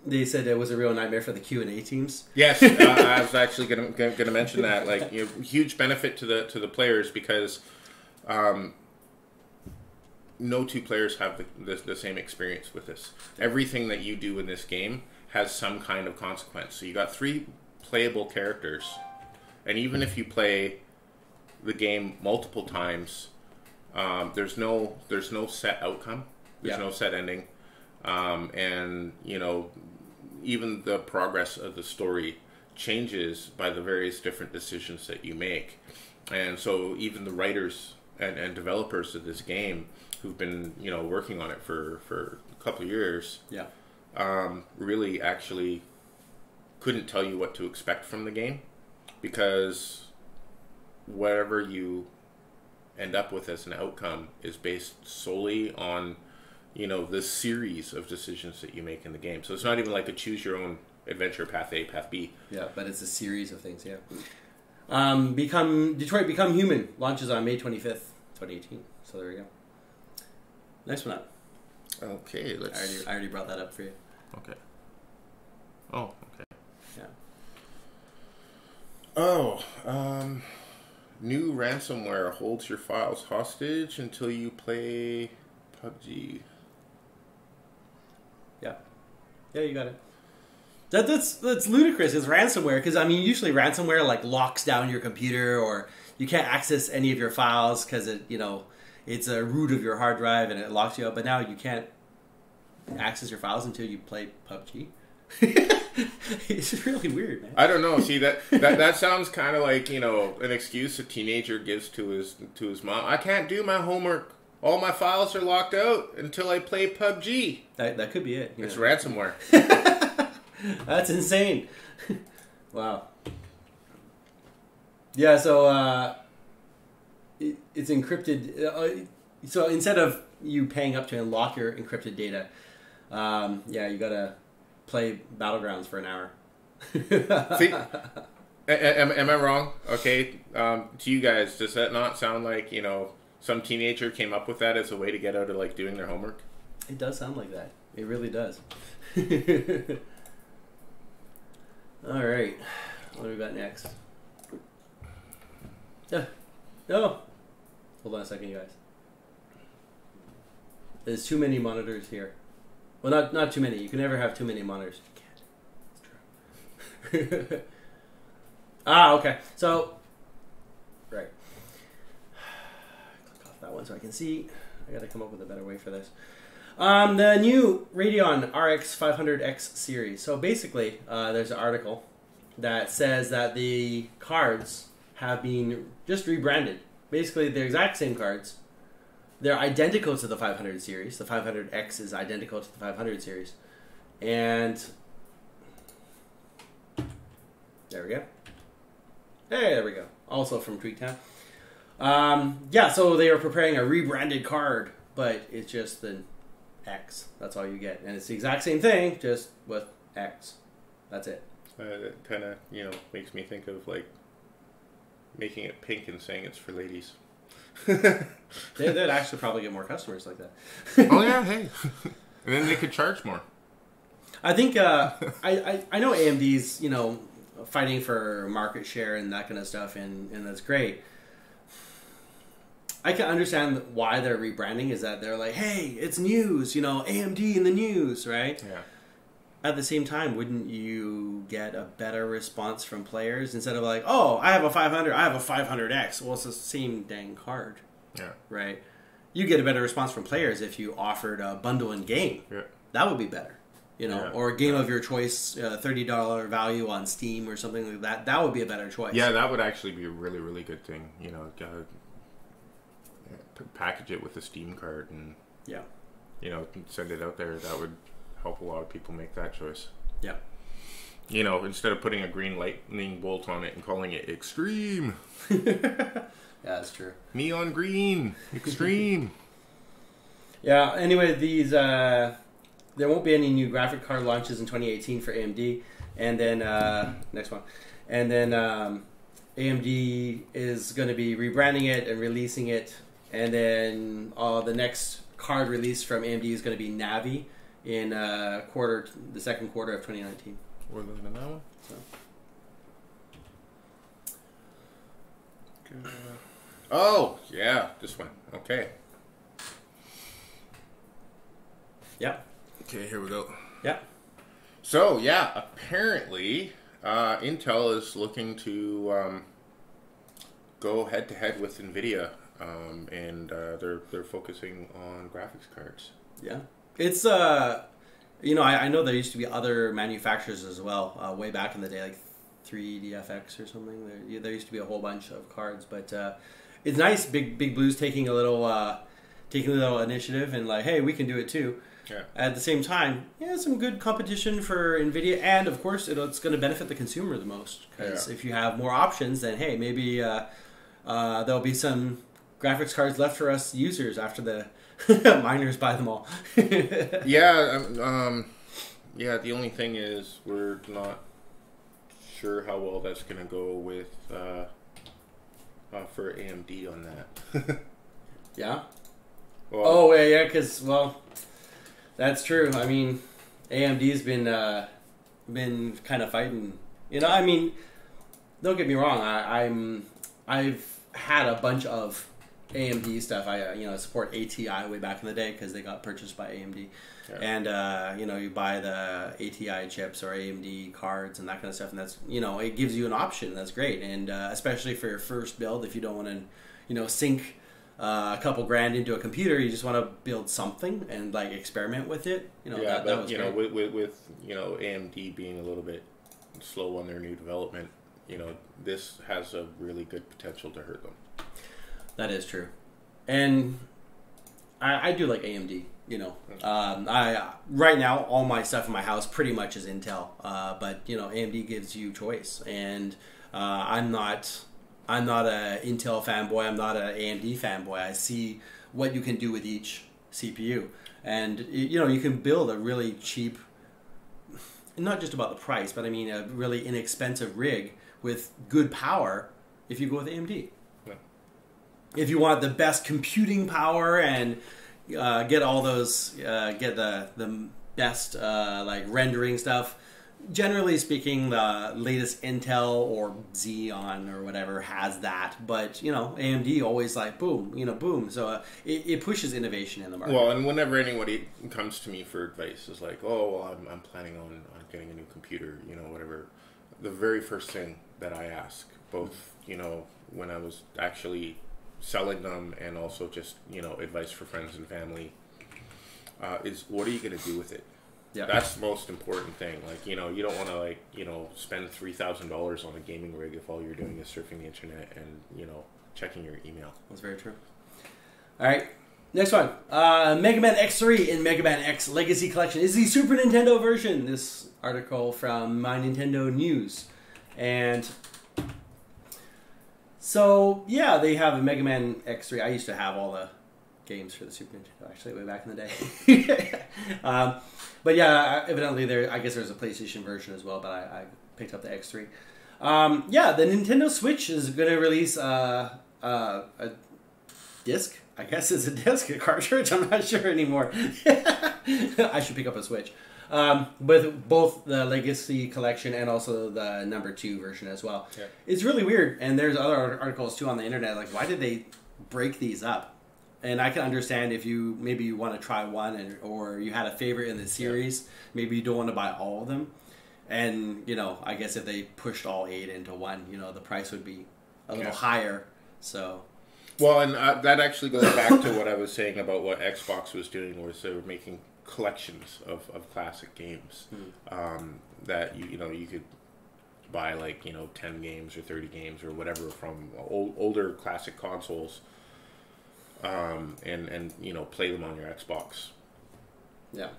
they said it was a real nightmare for the Q&A teams.
Yes, I was actually going to mention that. Like, huge benefit to the players because no two players have the same experience with this. Everything that you do in this game has some kind of consequence. So you got 3 playable characters, and even if you play the game multiple times, there's no set outcome. There's no set ending, and even the progress of the story changes by the various different decisions that you make. And so even the writers and developers of this game, who've been working on it for a couple of years, really actually couldn't tell you what to expect from the game, because whatever you end up with as an outcome is based solely on the series of decisions that you make in the game. So it's not even like a choose your own adventure, path A, path B.
Yeah, but it's a series of things. Detroit Become Human launches on May 25th 2018. So there we go. Next one up.
Okay, let's
I already brought that up for you.
Okay. Oh, okay.
Yeah.
New ransomware holds your files hostage until you play PUBG.
Yeah, you got it. That's ludicrous. It's ransomware because I mean usually ransomware like locks down your computer or you can't access any of your files because it's a root of your hard drive and it locks you up. But now you can't access your files until you play PUBG. It's really weird, man.
I don't know. See that sounds kind of like an excuse a teenager gives to his mom. I can't do my homework. All my files are locked out until I play PUBG.
That could be it.
It's ransomware.
That's insane. Wow. Yeah. So it's encrypted. So instead of you paying up to unlock your encrypted data, you gotta play Battlegrounds for an hour.
See, am I wrong? Okay, to you guys, does that not sound like some teenager came up with that as a way to get out of like doing their homework?
It does sound like that. It really does. All right, what do we got next? No, hold on a second, you guys. There's too many monitors here. Well, not too many. You can never have too many monitors. You can't. It's true. Okay. So, right. Click off that one so I can see. I got to come up with a better way for this. The new Radeon RX 500X series. So basically, there's an article that says that the cards have been just rebranded. Basically, they're exact same cards, they're identical to the 500 series. The 500X is identical to the 500 series. And there we go. Hey, there we go. Also from Tweaktown. Yeah, so they are preparing a rebranded card, but it's just the X. That's all you get. And it's the exact same thing, just with X. That's it.
It kind of, makes me think of, like, making it pink and saying it's for ladies.
They'd actually probably get more customers like that.
Oh, yeah, hey. And then they could charge more.
I think, I know AMD's, fighting for market share and that kind of stuff, and that's great. I can understand why they're rebranding, is that they're like, hey, it's news, AMD in the news, right?
Yeah.
At the same time, wouldn't you get a better response from players instead of like, oh, I have a 500, I have a 500X. Well, it's the same dang card.
Yeah.
Right? You get a better response from players if you offered a bundle in game.
Yeah.
That would be better. Or a game of your choice, $30 value on Steam or something like that. That would be a better choice.
Yeah, that would actually be a really, really good thing. Package it with a Steam card and send it out there. That would help a lot of people make that choice.
Yeah.
Instead of putting a green lightning bolt on it and calling it Extreme.
Yeah, that's true.
Neon green. Extreme.
Yeah, anyway, these there won't be any new graphic card launches in 2018 for AMD. And then, next one. And then AMD is going to be rebranding it and releasing it. And then the next card release from AMD is going to be Navi in the second quarter of 2019.
We're looking at that one?
So.
Oh, yeah, this one. Okay.
Yep.
Okay, here we go.
Yep.
So, yeah, apparently Intel is looking to go head-to-head with NVIDIA, and they're focusing on graphics cards.
Yeah. It's, I know there used to be other manufacturers as well, way back in the day, like 3DFX or something. There used to be a whole bunch of cards, but it's nice. Big Blue's taking a little initiative and like, hey, we can do it too.
Yeah.
At the same time, some good competition for NVIDIA, and of course, it's going to benefit the consumer the most, because if you have more options, then hey, maybe there'll be some graphics cards left for us users after the miners buy them all.
Yeah. The only thing is we're not sure how well that's going to go with for AMD on that.
Yeah.
Well,
because that's true. I mean, AMD's been kind of fighting. Don't get me wrong. I've had a bunch of AMD stuff. I support ATI way back in the day because they got purchased by AMD. Yeah. And you buy the ATI chips or AMD cards and that kind of stuff, and that's it gives you an option. That's great, and especially for your first build, if you don't want to sink a couple grand into a computer, you just want to build something and like experiment with it. That was great.
with AMD being a little bit slow on their new development, this has a really good potential to hurt them.
That is true, and I do like AMD. I right now all my stuff in my house pretty much is Intel, but AMD gives you choice, and I'm not a Intel fanboy. I'm not an AMD fanboy. I see what you can do with each CPU, and you can build a really cheap, not just about the price, but I mean a really inexpensive rig with good power if you go with AMD. Yeah. If you want the best computing power and get all those, get the best like rendering stuff. Generally speaking, the latest Intel or Xeon or whatever has that, but AMD always like boom, boom. So it pushes innovation in the market.
Well, and whenever anybody comes to me for advice, is like, oh, well, I'm planning on getting a new computer, whatever. The very first thing that I ask, both when I was actually selling them and also just advice for friends and family, is what are you going to do with it? Yeah, that's the most important thing. Like you don't want to spend $3,000 on a gaming rig if all you're doing is surfing the internet and checking your email.
That's very true. All right, Next one. Mega Man X3 in Mega Man X Legacy Collection is the Super Nintendo version. This article from My Nintendo News. And so, yeah, they have a Mega Man X3. I used to have all the games for the Super Nintendo, actually, way back in the day. But yeah, evidently, I guess there's a PlayStation version as well, but I picked up the X3. Yeah, the Nintendo Switch is going to release a disc. I guess it's a disc, a cartridge. I'm not sure anymore. I should pick up a Switch. With both the Legacy Collection and also the #2 version as well. Yeah. It's really weird, and there's other articles too on the internet, like why did they break these up? And I can understand if maybe you want to try one, or you had a favorite in the series, maybe you don't want to buy all of them. And, I guess if they pushed all 8 into one, the price would be a little higher. So...
Well, and that actually goes back to what I was saying about what Xbox was doing, was they were making collections of classic games that you could buy 10 games or 30 games or whatever from older classic consoles, and play them on your Xbox.
Yeah.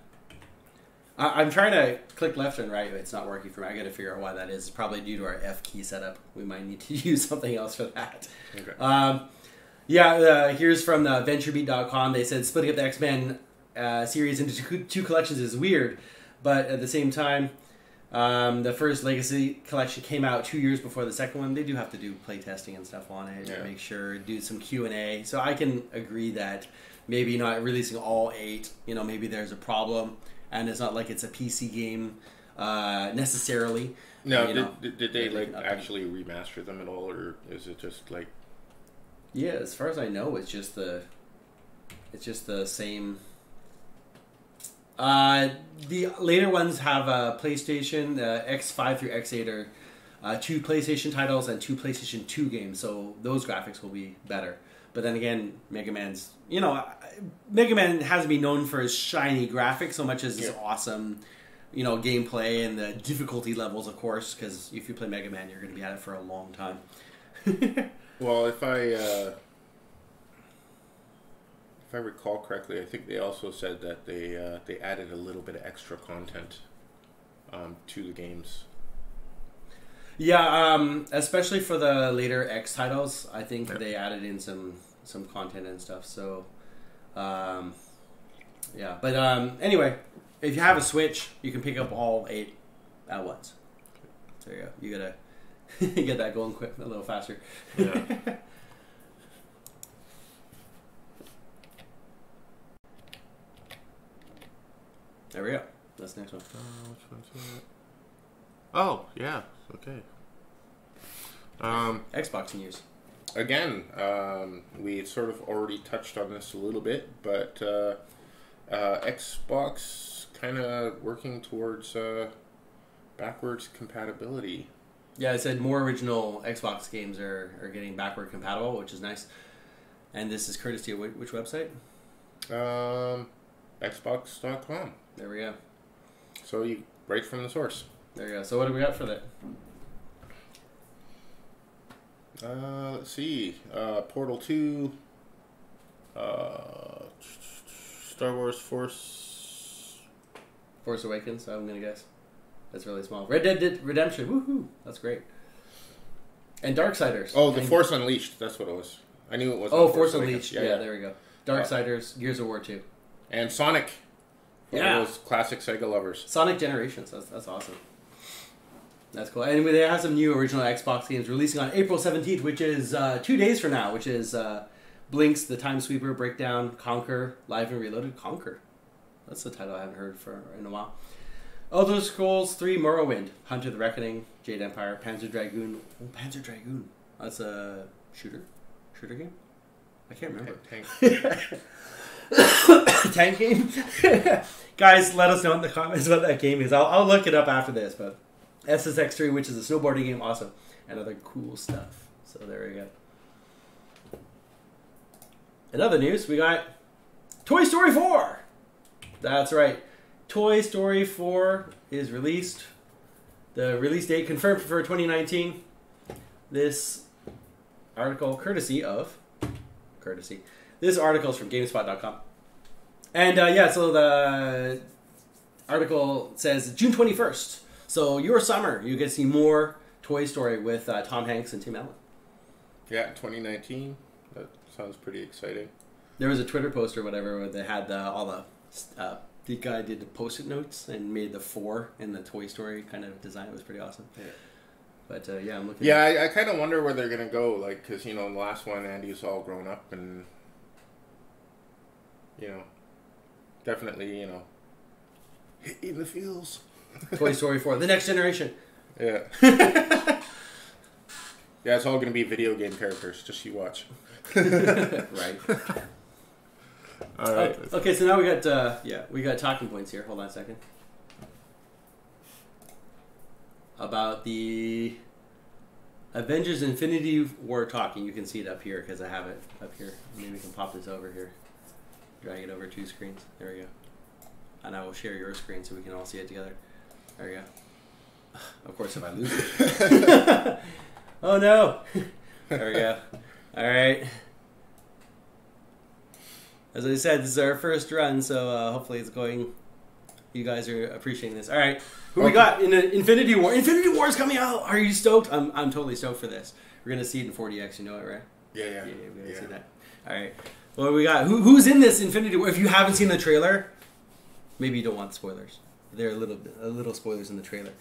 I'm trying to click left and right. It's not working for me. I got to figure out why that is. It's probably due to our F key setup. We might need to use something else for that. Okay. Here's from VentureBeat.com. They said splitting up the XMen series into two collections is weird, but at the same time, the first Legacy collection came out 2 years before the second one. They do have to do play testing and stuff on it to make sure, do some Q&A. So I can agree that maybe not releasing all 8, maybe there's a problem, and it's not like it's a PC game necessarily.
No, did they actually remaster them at all, or is it just like...
Yeah, as far as I know, it's just the same. The later ones have a PlayStation. The X5 through X8 are 2 PlayStation titles and 2 PlayStation 2 games, so those graphics will be better. But then again, Mega Man hasn't been known for his shiny graphics so much as his awesome, gameplay and the difficulty levels, of course, because if you play Mega Man, you're going to be at it for a long time.
Well, if I recall correctly, I think they also said that they added a little bit of extra content to the games.
Yeah, especially for the later X titles, I think they added in some content and stuff. So, yeah. But anyway, if you have a Switch, you can pick up all 8 at once. There you go. You gotta get that going quick, a little faster. Yeah. There we go. That's the next one.
Which one's that? Oh, yeah. Okay.
Xbox news.
Again, we sort of already touched on this a little bit, but Xbox kind of working towards backwards compatibility.
Yeah, I said more original Xbox games are getting backward compatible, which is nice. And this is courtesy of which website?
Xbox.com.
There we go.
So you right from the source.
There you go. So what do we got for that?
Let's see. Portal 2. Star Wars Force
Awakens, I'm going to guess. That's really small. Red Dead Redemption. Woohoo. That's great. And Darksiders.
Oh, Force Unleashed. That's what it was. I knew it was.
Oh, Force Unleashed. Yeah, there we go. Darksiders, Gears of War 2.
And Sonic. For those classic Sega lovers.
Sonic Generations. That's awesome. That's cool. And they have some new original Xbox games releasing on April 17th, which is 2 days from now, which is Blinks, The Time Sweeper, Breakdown, Conquer, Live and Reloaded. Conquer. That's the title I haven't heard in a while. Elder Scrolls 3 Morrowind, Hunter the Reckoning, Jade Empire, Panzer Dragoon. Oh, Panzer Dragoon. That's a shooter game? I can't remember. Tank game? Guys, let us know in the comments what that game is. I'll look it up after this, but SSX3, which is a snowboarding game, awesome. And other cool stuff. So there we go. In other news, we got Toy Story 4! That's right. Toy Story 4 is released. The release date confirmed for 2019. This article, courtesy This article is from GameSpot.com. And so the article says June 21st. So your summer, you get to see more Toy Story with Tom Hanks and Tim Allen.
Yeah, 2019. That sounds pretty exciting.
There was a Twitter post or whatever where they had the guy did the post-it notes and made the 4 in the Toy Story kind of design. It was pretty awesome. Yeah. But I'm looking.
Yeah, I kind of wonder where they're gonna go. Like, because in the last one, Andy's all grown up and definitely in the feels.
Toy Story 4, the next generation.
Yeah. Yeah, it's all gonna be video game characters. Just you watch.
Right.
All right.
Okay, so now we got talking points here. Hold on a second. About the Avengers Infinity War talking. You can see it up here because I have it up here. Maybe we can pop this over here. Drag it over 2 screens. There we go. And I will share your screen so we can all see it together. There we go. Of course, if I lose it. Oh no! There we go. All right. As I said, this is our first run, so hopefully it's going. You guys are appreciating this. All right, who we got in Infinity War? Infinity War is coming out. Are you stoked? I'm totally stoked for this. We're gonna see it in 40x. You know it, right?
Yeah.
We're gonna see that. All right. Well, we got who's in this Infinity War? If you haven't seen the trailer, maybe you don't want spoilers. There are a little spoilers in the trailer,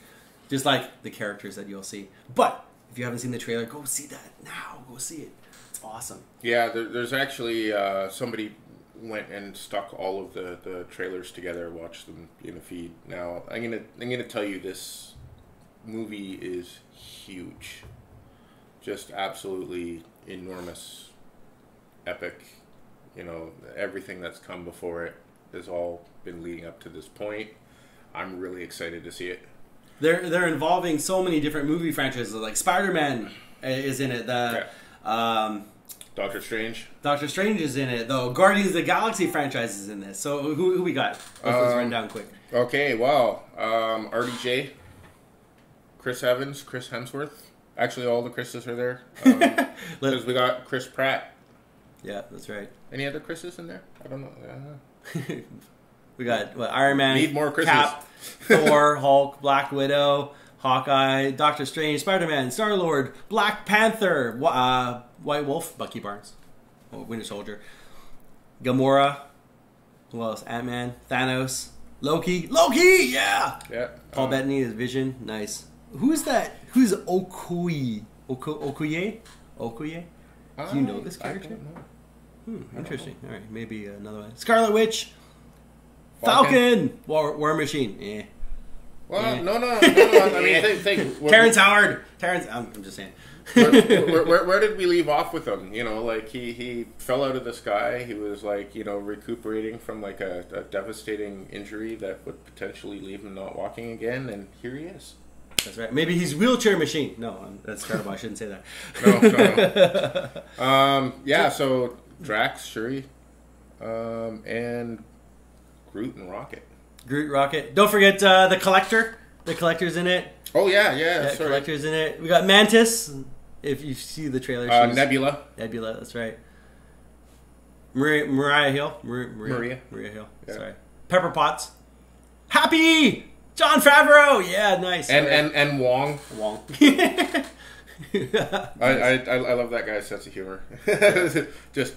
just like the characters that you'll see. But if you haven't seen the trailer, go see that now. Go see it. It's awesome.
Yeah, there's actually somebody went and stuck all of the trailers together, watched them in a feed. Now I'm gonna tell you, this movie is huge, just absolutely enormous, epic. Everything that's come before it has all been leading up to this point. I'm really excited to see it.
They're involving so many different movie franchises. Like Spider-Man is in it.
Doctor Strange.
Doctor Strange is in it, though. Guardians of the Galaxy franchise is in this. So who we got? Let's run down quick.
Okay, well, RDJ, Chris Evans, Chris Hemsworth. Actually, all the Chris's are there. Because we got Chris Pratt.
Yeah, that's right.
Any other Chris's in there? I don't know.
We got Iron Man,
need more Chris's.
Cap, Thor, Hulk, Black Widow, Hawkeye, Doctor Strange, Spider-Man, Star-Lord, Black Panther, White Wolf, Bucky Barnes, Winter Soldier, Gamora, who else? Ant-Man, Thanos, Loki, yeah. Paul Bettany is Vision, nice. Who's that? Who's Okoye? Okoye? Do you know this character? Interesting. All right, maybe another one. Scarlet Witch, Falcon, War Machine. Eh.
Well, no. I mean, think.
Terrence Howard. I'm just saying.
where did we leave off with him? He fell out of the sky. He was recuperating from a devastating injury that would potentially leave him not walking again, and here he is.
That's right. Maybe he's wheelchair machine. No, that's terrible. I shouldn't say that.
No. Yeah. So Drax, Shuri, and Groot and Rocket.
Don't forget the Collector. The Collector's in it.
Oh yeah.
Collector's in it. We got Mantis. If you see the trailer,
Nebula.
That's right. Maria Hill. Maria Hill. Yeah. Sorry. Pepper Potts. Happy. Jon Favreau. Yeah, nice.
And Wong. I love that guy's sense of humor. Just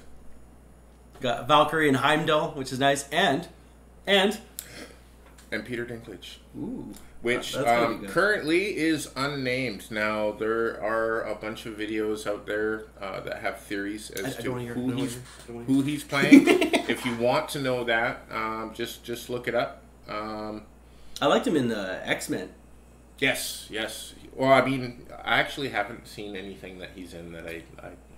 got Valkyrie and Heimdall, which is nice, and
Peter Dinklage.
Ooh,
which currently is unnamed. Now there are a bunch of videos out there that have theories as to who he's playing. If you want to know that, just look it up.
I liked him in the X-Men.
Yes. Well, I mean, I actually haven't seen anything that he's in that I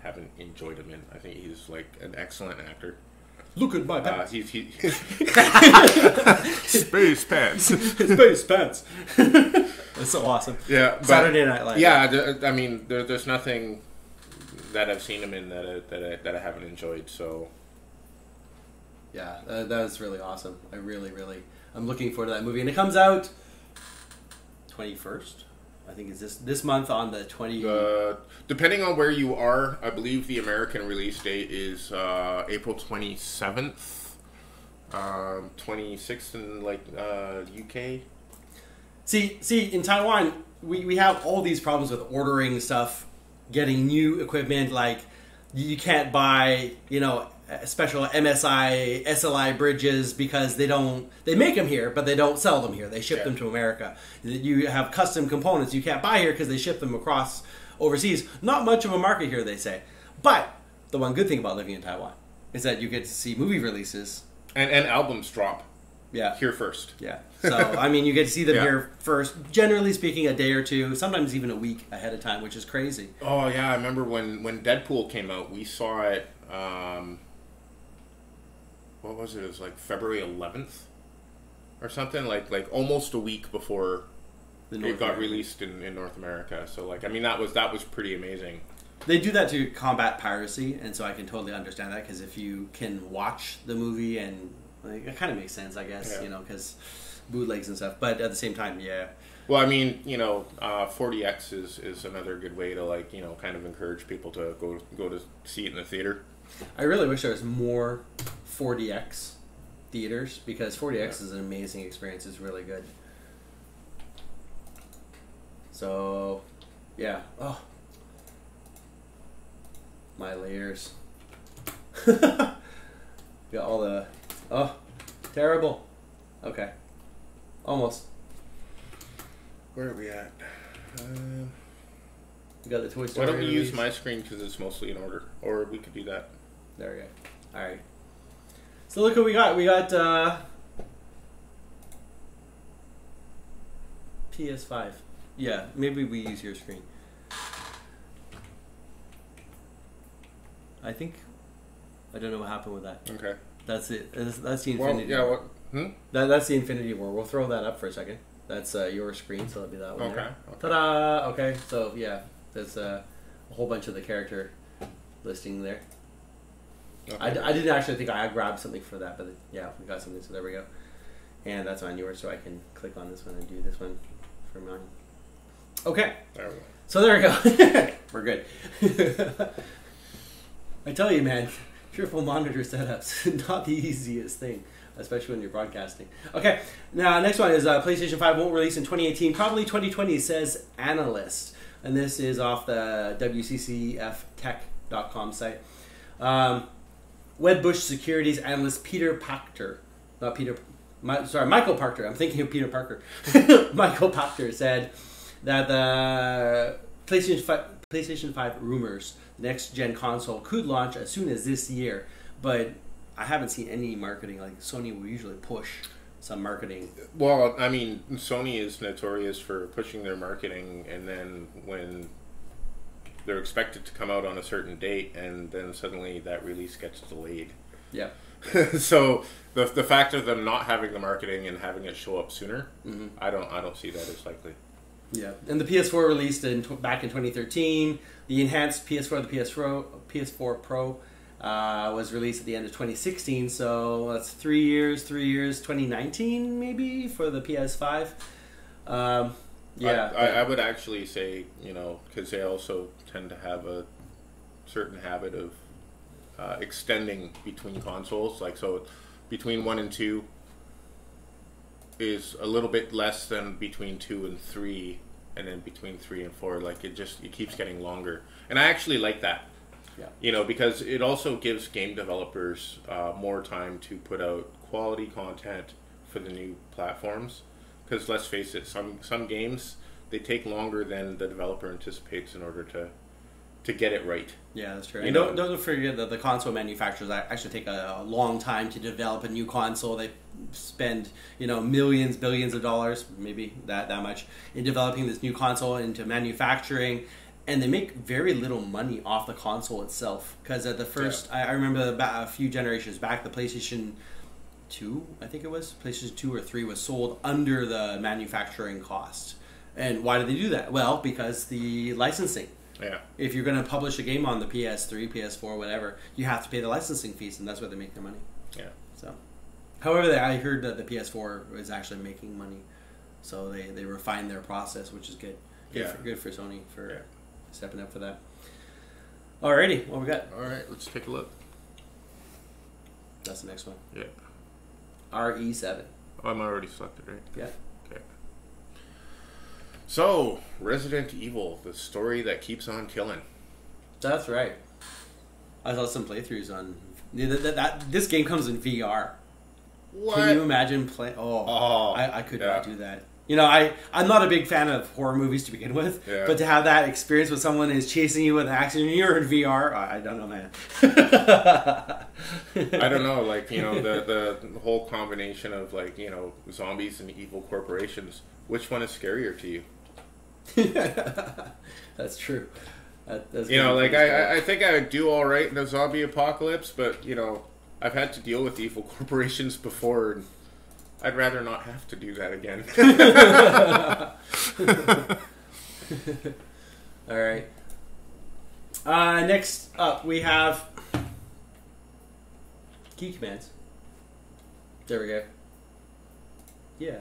haven't enjoyed him in. I think he's an excellent actor.
Look at my pants.
Space pants.
Space pants. That's so awesome.
Yeah.
Saturday Night Live.
Yeah, I mean, there's nothing that I've seen him in that I haven't enjoyed. So.
Yeah, that was really awesome. I'm looking forward to that movie, and it comes out 21st. I think it's this month on the 20.
Depending on where you are, I believe the American release date is April 27th, 26th in like UK.
See, in Taiwan, we have all these problems with ordering stuff, getting new equipment. Like you can't buy, special MSI, SLI bridges because they make them here, but they don't sell them here. They ship them to America. You have custom components you can't buy here because they ship them across overseas. Not much of a market here, they say. But the one good thing about living in Taiwan is that you get to see movie releases.
And albums drop.
Yeah.
Here first.
Yeah. So, you get to see them here first, generally speaking, a day or two, sometimes even a week ahead of time, which is crazy.
Oh, yeah. I remember when Deadpool came out, we saw it, what was it? It was like February 11th or something, like almost a week before it got released in North America. So, that was pretty amazing.
They do that to combat piracy, and so I can totally understand that, because if you can watch the movie, and it kind of makes sense, I guess, because bootlegs and stuff. But at the same time, yeah.
Well, 40X is another good way to kind of encourage people to go to see it in the theater.
I really wish there was more 40X theaters, because 40X is an amazing experience. It's really good. So, yeah. Oh. My layers. Got all the... Oh, terrible. Okay. Almost.
Where are we at?
We got the Toy Story.
Why don't we use my screen because it's mostly in order? Or we could do that.
There we go. Alright. So look what we got. We got PS5. Yeah, maybe we use your screen. I don't know what happened with that.
Okay.
That's it. That's the Infinity
War.
That's the Infinity War. We'll throw that up for a second. That's your screen, so that'll be that one.
Okay.
Ta-da! Okay, so yeah, there's a whole bunch of the character listing there. Okay. I didn't actually think I grabbed something for that, but yeah, we got something, so there we go. And that's on yours, so I can click on this one and do this one for mine. Okay.
There we go.
So there we go. We're good. I tell you, man, triple monitor setups, not the easiest thing, especially when you're broadcasting. Okay, now next one is PlayStation 5 won't release in 2018, probably 2020, says analyst. And this is off the WCCFtech.com site. Wedbush Securities analyst Michael Pachter. I'm thinking of Peter Parker. Michael Pachter said that the PlayStation 5 rumors, the next-gen console, could launch as soon as this year, but I haven't seen any marketing. Like, Sony will usually push some marketing.
Well, Sony is notorious for pushing their marketing, and then when they're expected to come out on a certain date, and then suddenly that release gets delayed.
Yeah.
So the fact of them not having the marketing and having it show up sooner, I don't see that as likely.
Yeah, and the PS4 released back in 2013. The enhanced PS4, the PS4 Pro, was released at the end of 2016. So that's 3 years. 2019 maybe for the PS5. Yeah,
I would actually say, because they also tend to have a certain habit of extending between consoles. So between 1 and 2 is a little bit less than between 2 and 3, and then between 3 and 4, it keeps getting longer. And I actually like that. Yeah. Because it also gives game developers more time to put out quality content for the new platforms. Because let's face it, some games, they take longer than the developer anticipates in order to get it right.
Yeah, that's true. And don't forget that the console manufacturers actually take a long time to develop a new console. They spend millions, billions of dollars, maybe that much, in developing this new console, into manufacturing, and they make very little money off the console itself. Because at the first, I remember a few generations back, the PlayStation 2, I think it was, PlayStation 2 or 3 was sold under the manufacturing cost. And why did they do that? Well, because the licensing.
Yeah.
If you're going to publish a game on the PS3, PS4, whatever, you have to pay the licensing fees, and that's where they make their money.
Yeah.
So, however, I heard that the PS4 is actually making money, so they refined their process, which is good. Good for Sony for stepping up for that. Alrighty, what we got?
All right, let's take a look.
That's the next one.
Yeah.
RE7.
Oh, I'm already selected, right?
Yeah.
Okay. So, Resident Evil, the story that keeps on killing.
That's right. I saw some playthroughs on... This game comes in VR.
What?
Can you imagine playing... I could not do that. You know, I'm not a big fan of horror movies to begin with, but to have that experience with someone who's chasing you with an axe and you're in VR, I don't know, man.
I don't know, like, you know, the whole combination of, like, you know, zombies and evil corporations. Which one is scarier to you?
That's true. That's
you know, like, I think I would do all right in a zombie apocalypse, but, you know, I've had to deal with evil corporations before, and I'd rather not have to do that again.
All right. Next up, we have key commands. There we go. Yeah.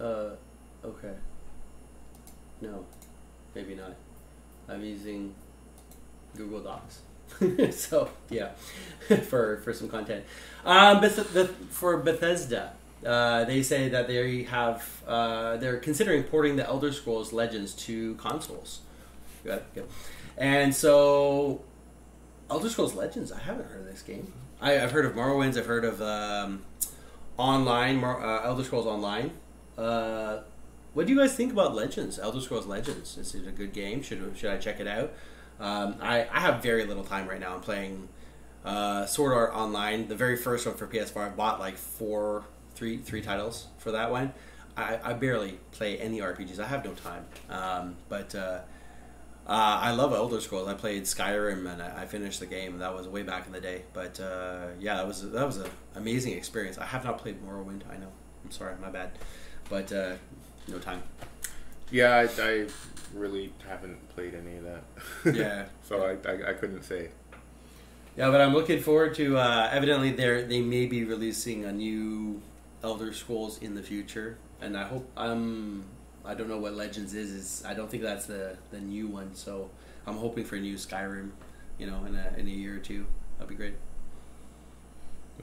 Okay. No, maybe not. I'm using Google Docs. So yeah, for some content. For Bethesda, they say that they have they're considering porting the Elder Scrolls Legends to consoles. Good. And so, Elder Scrolls Legends, I haven't heard of this game. I've heard of Morrowinds. I've heard of Elder Scrolls Online. What do you guys think about Legends? Elder Scrolls Legends. Is it a good game? Should I check it out? I have very little time right now. I'm playing Sword Art Online, the very first one for PS4. I bought like three titles for that one. I barely play any RPGs. I have no time. But I love Elder Scrolls. I played Skyrim and I finished the game. That was way back in the day. But yeah, that was an amazing experience. I have not played Morrowind. I know. I'm sorry, my bad. But no time.
Yeah, I really haven't played any of that.
Yeah.
So I couldn't say.
Yeah, but I'm looking forward to. Evidently, they may be releasing a new Elder Scrolls in the future, and I hope. I don't know what Legends is. I don't think that's the new one. So I'm hoping for a new Skyrim. You know, in a year or two, that'd be great.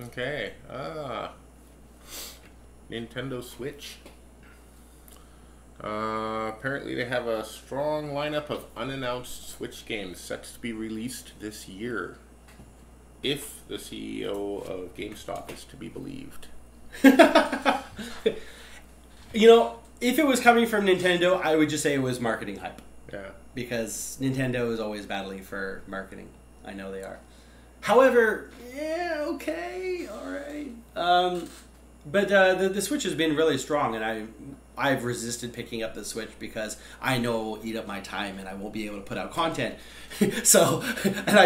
Okay. Nintendo Switch. Apparently they have a strong lineup of unannounced Switch games set to be released this year, if the CEO of GameStop is to be believed.
You know, if it was coming from Nintendo, I would just say it was marketing hype.
Yeah. Because
Nintendo is always battling for marketing. I know they are. However, yeah, okay, all right. But the Switch has been really strong, and I've resisted picking up the Switch because I know it will eat up my time and I won't be able to put out content. So, and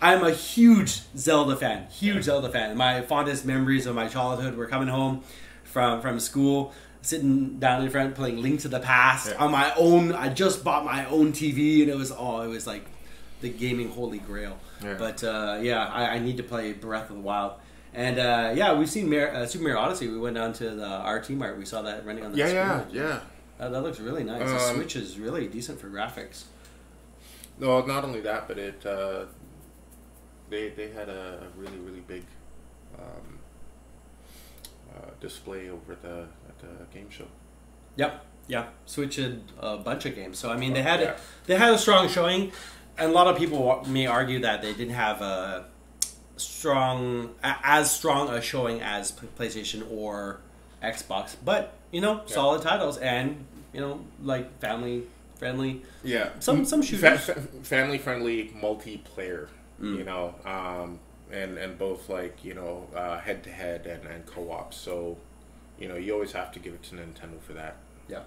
I'm a huge Zelda fan. Zelda fan. My fondest memories of my childhood were coming home from school, sitting down in front playing Link to the Past on my own. I just bought my own TV, and it was like the gaming holy grail. Yeah. But I need to play Breath of the Wild. And we've seen Super Mario Odyssey. We went down to the RT Mart. We saw that running on the screen. Yeah. That looks really nice. The Switch is really decent for graphics.
No, not only that, but it they had a really, really big display over at the game show.
Yep. Yeah. Switch had a bunch of games. So I mean, they had a strong showing, and a lot of people may argue that they didn't have as strong a showing as PlayStation or Xbox, but solid titles, and like family friendly.
Yeah,
some shooters,
family friendly multiplayer. And both like head to head and co-op. So you always have to give it to Nintendo for that.
Yeah.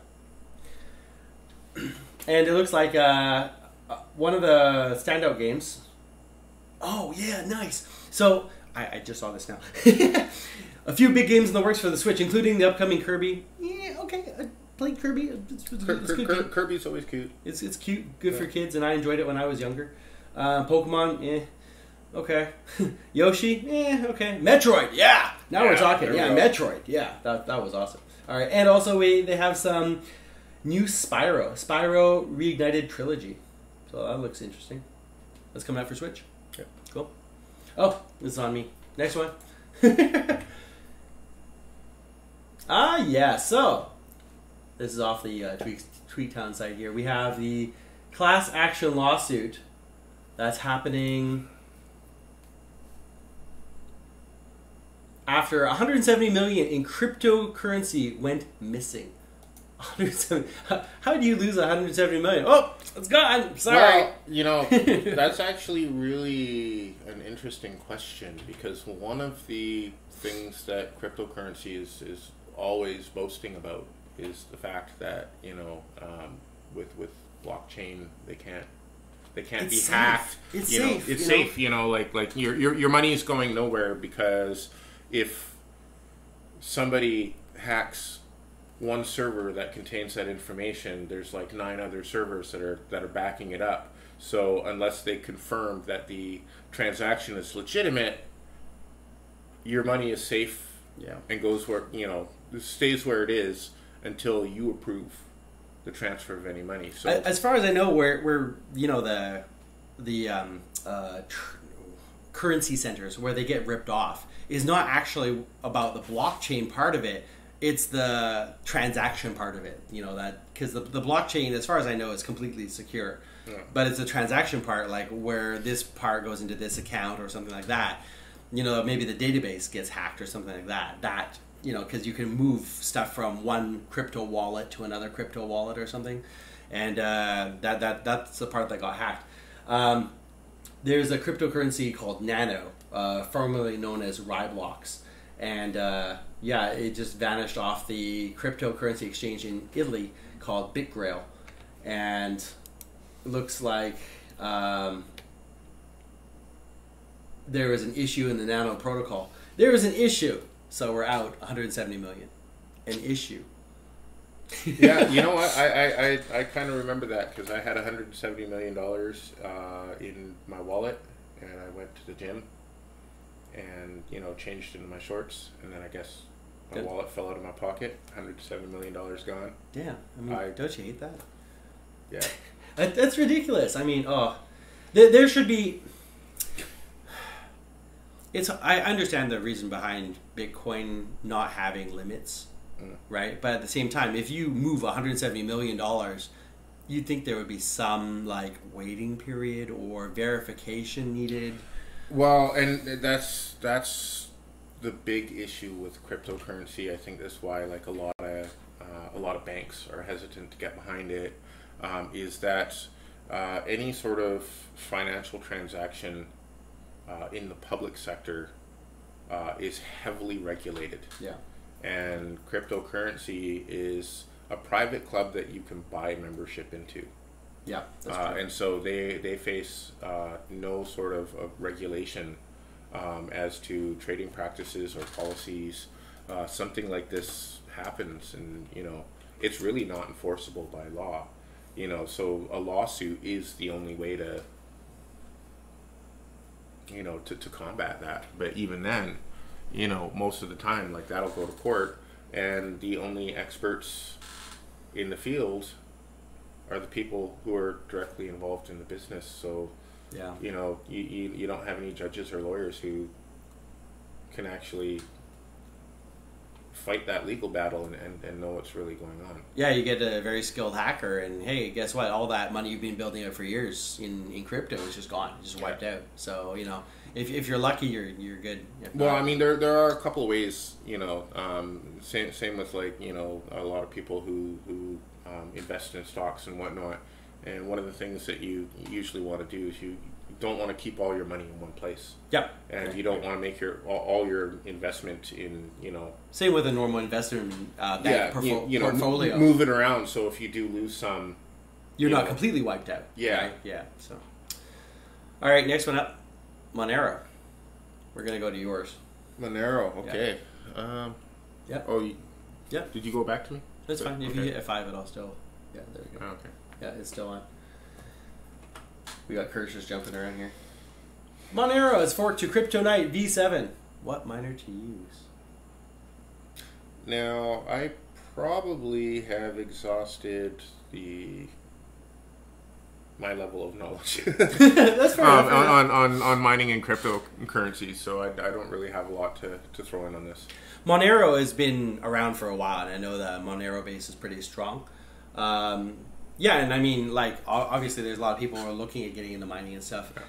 And it looks like one of the standout games. Oh yeah, nice. So I just saw this now. A few big games in the works for the Switch, including the upcoming Kirby. Yeah, okay. I played Kirby. It's good.
Kirby's always cute.
It's cute, good for kids, and I enjoyed it when I was younger. Pokemon, okay. Yoshi, okay. Metroid, yeah. Now we're talking. Yeah, Metroid, yeah. That was awesome. All right, and also they have some new Spyro Reignited Trilogy. So that looks interesting. That's coming out for Switch.
Yep.
Cool. Oh, this is on me. Next one. Yeah. So this is off the Tweaktown site here. We have the class action lawsuit that's happening after 170 million in cryptocurrency went missing. 170. How do you lose 170 million? Oh, it's gone. Sorry.
Well, that's actually really an interesting question, because one of the things that cryptocurrency is always boasting about is the fact that with blockchain they can't be hacked.
It's safe.
It's safe. Like your money is going nowhere, because if somebody hacks one server that contains that information, there's like 9 other servers that are backing it up. So unless they confirm that the transaction is legitimate, your money is safe.
Yeah.
And goes where stays where it is until you approve the transfer of any money. So
as far as I know, where the currency centers where they get ripped off is not actually about the blockchain part of it. It's the transaction part of it. That because the blockchain, as far as I know, is completely secure. Yeah. But it's the transaction part, like where this part goes into this account or something like that. Maybe the database gets hacked or something like that. Because you can move stuff from one crypto wallet to another crypto wallet or something, and that's the part that got hacked. There's a cryptocurrency called Nano, formerly known as Riblox, and it just vanished off the cryptocurrency exchange in Italy called BitGrail, and it looks like there was an issue in the Nano protocol. There was an issue. So we're out 170 million. An issue.
Yeah, you know what? I kind of remember that, because I had $170 million in my wallet, and I went to the gym and, changed into my shorts, and then I guess my wallet fell out of my pocket. $170 million gone.
Damn. Don't you hate that?
Yeah.
That's ridiculous. There should be... I understand the reason behind Bitcoin not having limits, right? But at the same time, if you move $170 million, you'd think there would be some waiting period or verification needed.
Well, and that's the big issue with cryptocurrency. I think that's why a lot of banks are hesitant to get behind it. Is that any sort of financial transaction in the public sector is heavily regulated.
Yeah.
And cryptocurrency is a private club that you can buy membership into.
Yeah, that's true.
And so they face no sort of regulation as to trading practices or policies. Something like this happens, and it's really not enforceable by law. So a lawsuit is the only way to combat that. But even then, most of the time, that'll go to court, and the only experts in the field are the people who are directly involved in the business. So,
yeah,
you don't have any judges or lawyers who can actually fight that legal battle and know what's really going on.
Yeah, you get a very skilled hacker, and hey, guess what? All that money you've been building up for years in crypto is just gone, just wiped out. So if you're lucky, you're good.
Well, there are a couple of ways. Same with a lot of people who invest in stocks and whatnot. And one of the things that you usually want to do is you don't want to keep all your money in one place.
Yep.
And you don't want to make all your investment in,
Same with a normal investment bank portfolio.
Move it around, so if you do lose some...
You're not completely wiped out.
Yeah.
Right? Yeah. So. All right, next one up. Monero. We're going to go to yours.
Monero, okay.
Yeah.
Yeah. Did you go back to me?
That's fine. If you hit F5, it'll still... Yeah, there we go.
Oh, okay.
Yeah, it's still on. We got cursors jumping around here. Monero is forked to CryptoNight V7. What miner to use?
Now, I probably have exhausted my level of knowledge
That's fair enough,
on mining and cryptocurrencies, so I don't really have a lot to throw in on this.
Monero has been around for a while, and I know that Monero base is pretty strong. Yeah, and I mean, like, obviously there's a lot of people who are looking at getting into mining and stuff. Yeah.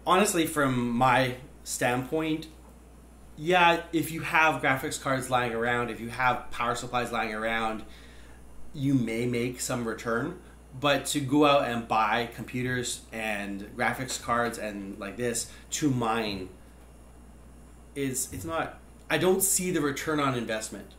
Honestly, from my standpoint, yeah, if you have graphics cards lying around, if you have power supplies lying around, you may make some return. But to go out and buy computers and graphics cards and like this to mine it's not. I don't see the return on investment.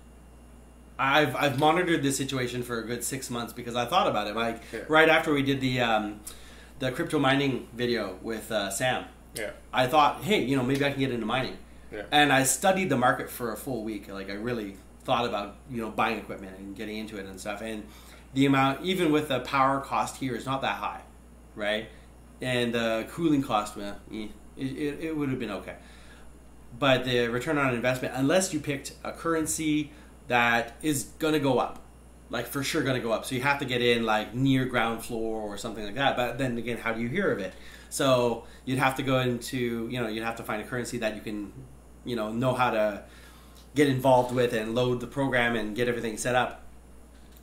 I've monitored this situation for a good 6 months because I thought about it. Like right after we did the crypto mining video with Sam. Yeah. I thought, hey, you know, maybe I can get into mining. Yeah. And I studied the market for a full week. Like I really thought about, you know, buying equipment and getting into it and stuff. And the amount, even with the power cost here, is not that high, right? And the cooling cost, well, it would have been okay. But the return on investment, unless you picked a currency that is going to go up, like for sure going to go up. So you have to get in like near ground floor or something like that. But then again, how do you hear of it? So you'd have to go into, you know, you'd have to find a currency that you can, you know how to get involved with and load the program and get everything set up.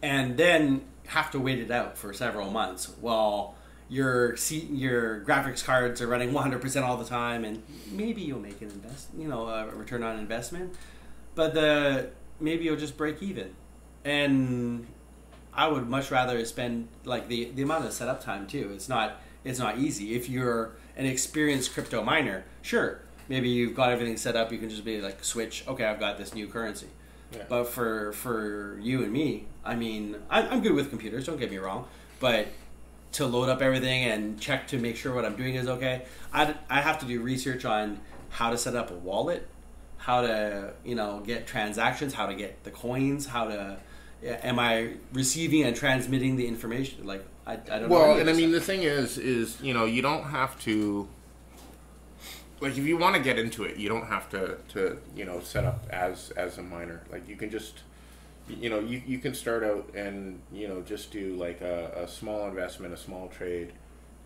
And then have to wait it out for several months while your graphics cards are running 100% all the time, and maybe you'll make an a return on investment, but maybe you'll just break even. And I would much rather spend like the amount of setup time too. It's not easy. If you're an experienced crypto miner, sure, maybe you've got everything set up. You can just be like switch. Okay, I've got this new currency. Yeah. But for you and me, I mean, I'm good with computers, don't get me wrong, but to load up everything and check to make sure what I'm doing is okay, I have to do research on how to set up a wallet, how to, you know, get transactions, how to get the coins, am I receiving and transmitting the information? Like, I don't know.
Well, and I mean, the thing is, you know, you don't have to, like, if you want to get into it, you don't have to you know, set up as a miner. Like, you can just, you know, you can start out and, you know, just do like a small investment, a small trade,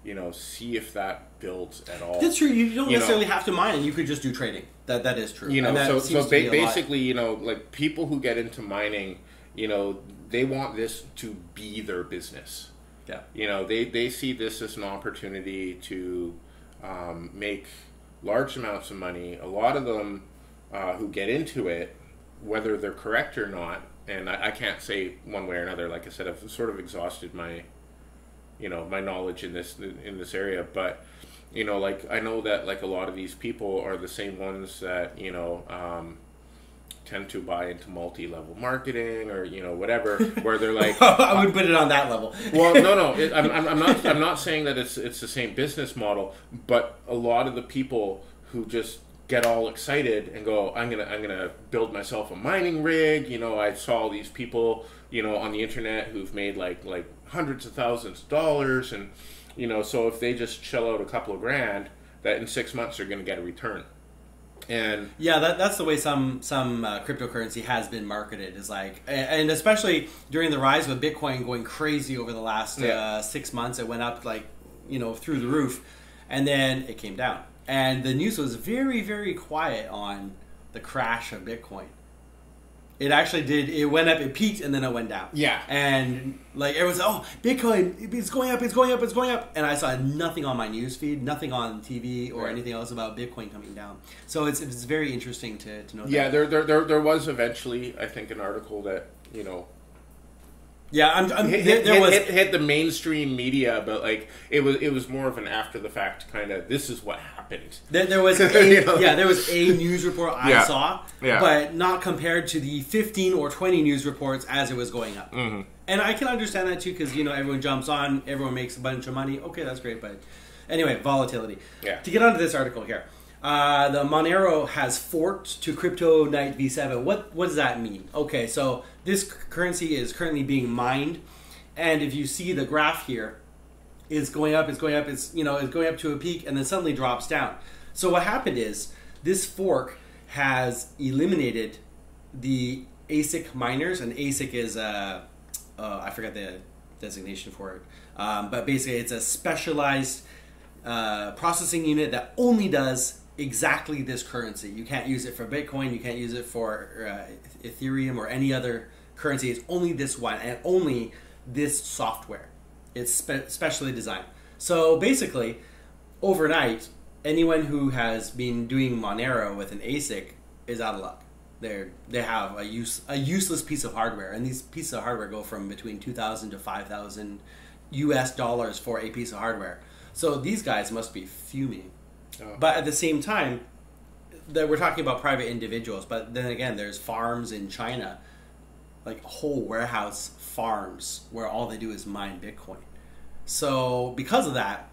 you know, see if that builds at all.
That's true. You don't necessarily have to mine, and you could just do trading. That is true.
You know, so basically, you know, like people who get into mining, you know, they want this to be their business. Yeah. You know, they see this as an opportunity to make large amounts of money. A lot of them who get into it, whether they're correct or not, and I can't say one way or another. Like I said, I've sort of exhausted my, you know, my knowledge in this area. But, you know, like I know that like a lot of these people are the same ones that, you know, tend to buy into multi-level marketing or, you know, whatever, where they're like,
I wouldn't put it on that level.
Well, no, I'm not saying that it's the same business model, but a lot of the people who just get all excited and go, I'm gonna build myself a mining rig. You know, I saw all these people, you know, on the internet who've made like hundreds of thousands of dollars, and, you know, so if they just shell out a couple of grand, that in 6 months they're going to get a return. And
yeah, that's the way some cryptocurrency has been marketed, is like, and especially during the rise with Bitcoin going crazy over the last 6 months, it went up like, you know, through the roof, and then it came down, and the news was very, very quiet on the crash of Bitcoin. It actually did. It went up, it peaked, and then it went down. Yeah. And like everyone's, oh, Bitcoin, it's going up, it's going up, it's going up. And I saw nothing on my news feed, nothing on TV or anything else about Bitcoin coming down. So it's very interesting to know.
Yeah, that. There was eventually, I think, an article that, you know, hit the mainstream media, but like it was more of an after the fact kind of, this is what happened.
There was there was a news report I saw, but not compared to the 15 or 20 news reports as it was going up. Mm-hmm. And I can understand that too, because, you know, everyone jumps on, everyone makes a bunch of money. Okay, that's great, but anyway, volatility. Yeah. To get onto this article here. The Monero has forked to Crypto Night V7. What does that mean? Okay, so this currency is currently being mined, and if you see the graph here, it's going up, it's going up, it's going up to a peak, and then suddenly drops down. So what happened is this fork has eliminated the ASIC miners. And ASIC is I forget the designation for it, but basically it's a specialized processing unit that only does exactly this currency. You can't use it for Bitcoin, you can't use it for Ethereum or any other currency. It's only this one and only this software. It's specially designed. So basically, overnight, anyone who has been doing Monero with an ASIC is out of luck. They have a useless piece of hardware, and these pieces of hardware go from between $2,000 to $5,000 US dollars for a piece of hardware. So these guys must be fuming. Oh. But at the same time, we're talking about private individuals. But then again, there's farms in China, like whole warehouse farms where all they do is mine Bitcoin. So because of that,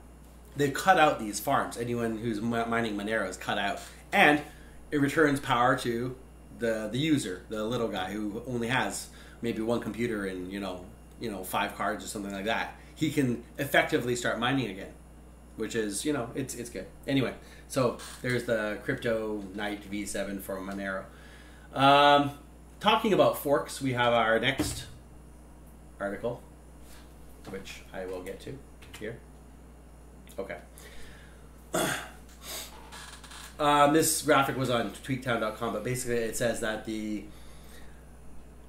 they've cut out these farms. Anyone who's mining Monero is cut out, and it returns power to the user, the little guy who only has maybe one computer and 5 cards or something like that. He can effectively start mining again, which is it's good. Anyway, so there's the Crypto Night V7 for Monero. Talking about forks, we have our next article, which I will get to here. Okay. This graphic was on tweaktown.com, but basically it says that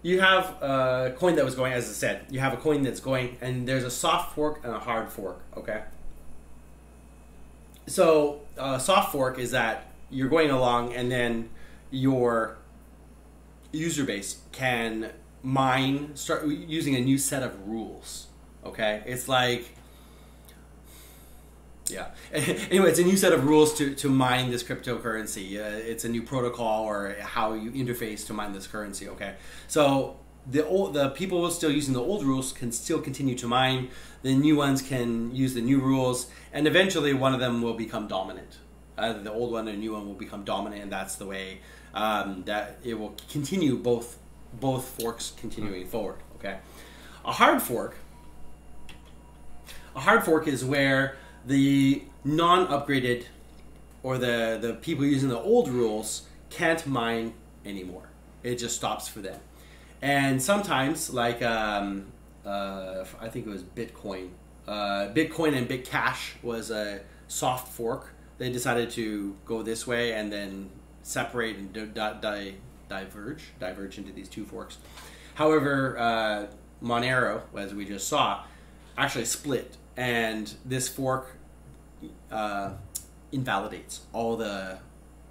you have a coin that was going, as I said, you have a coin that's going, and there's a soft fork and a hard fork, okay? So, soft fork is that you're going along, and then your user base can start using a new set of rules, okay? It's like... Yeah. Anyway, it's a new set of rules to mine this cryptocurrency. It's a new protocol or how you interface to mine this currency. Okay. So the people still using the old rules can still continue to mine. The new ones can use the new rules, and eventually one of them will become dominant. Either the old one or the new one will become dominant, and that's the way that it will continue. Both forks continuing forward. Okay. A hard fork is where the non-upgraded or the people using the old rules can't mine anymore. It just stops for them. And sometimes, like I think it was Bitcoin. Bitcoin and Bitcash was a soft fork. They decided to go this way and then separate and diverge into these two forks. However, Monero, as we just saw, actually split. And this fork invalidates all the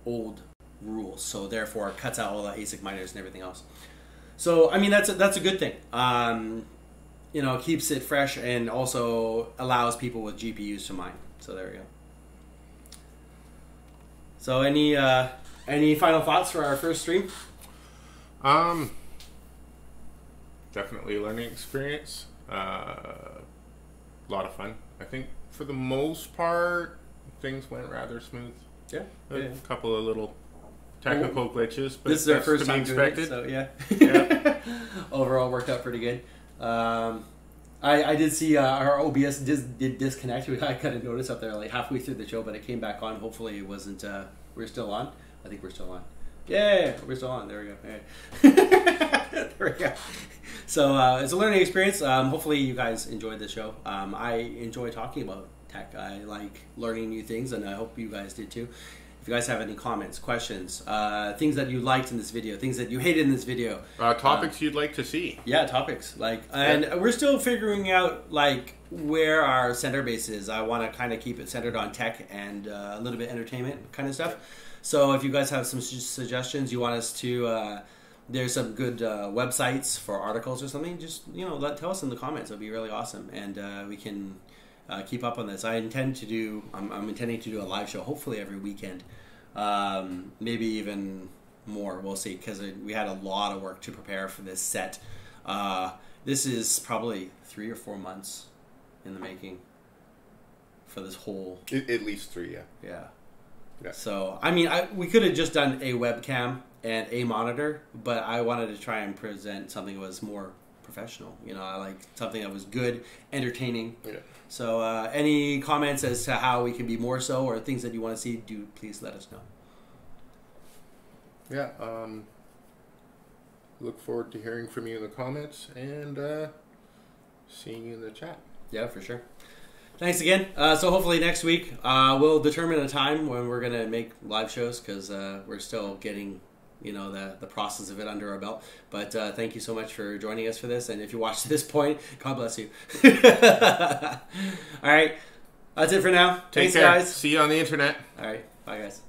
old rules, so therefore it cuts out all the ASIC miners and everything else. So I mean that's a good thing. It keeps it fresh and also allows people with GPUs to mine. So there we go. So any final thoughts for our first stream?
Definitely a learning experience. A lot of fun. I think for the most part, things went rather smooth.
Yeah.
A couple of little technical glitches, but
this is our first time doing it, so yeah. Overall, worked out pretty good. I did see our OBS did disconnect. I kind of noticed up there like halfway through the show, but it came back on. Hopefully, it wasn't. We're still on. I think we're still on. Yeah, we're still on. There we go. Right. There we go. So it's a learning experience. Hopefully you guys enjoyed the show. I enjoy talking about tech. I like learning new things, and I hope you guys did too. If you guys have any comments, questions, things that you liked in this video, things that you hated in this video.
Topics you'd like to see.
Yeah, topics. And we're still figuring out where our center base is. I want to kind of keep it centered on tech and a little bit entertainment kind of stuff. So if you guys have some suggestions, you want us to, there's some good websites for articles or something, just, tell us in the comments. It'll be really awesome. And we can keep up on this. I'm intending to do a live show, hopefully every weekend. Maybe even more. We'll see, because we had a lot of work to prepare for this set. This is probably 3 or 4 months in the making for this whole...
At least 3, yeah.
Yeah. So, I mean, we could have just done a webcam and a monitor, but I wanted to try and present something that was more professional. I like something that was good, entertaining. Yeah. So, any comments as to how we can be more so, or things that you want to see, please let us know.
Yeah. look forward to hearing from you in the comments and seeing you in the chat.
Yeah, for sure. Thanks again. So hopefully next week we'll determine a time when we're going to make live shows, because we're still getting the process of it under our belt. But thank you so much for joining us for this. And if you watched to this point, God bless you. All right. That's it for now. Thanks, guys.
See you on the internet.
All right. Bye, guys.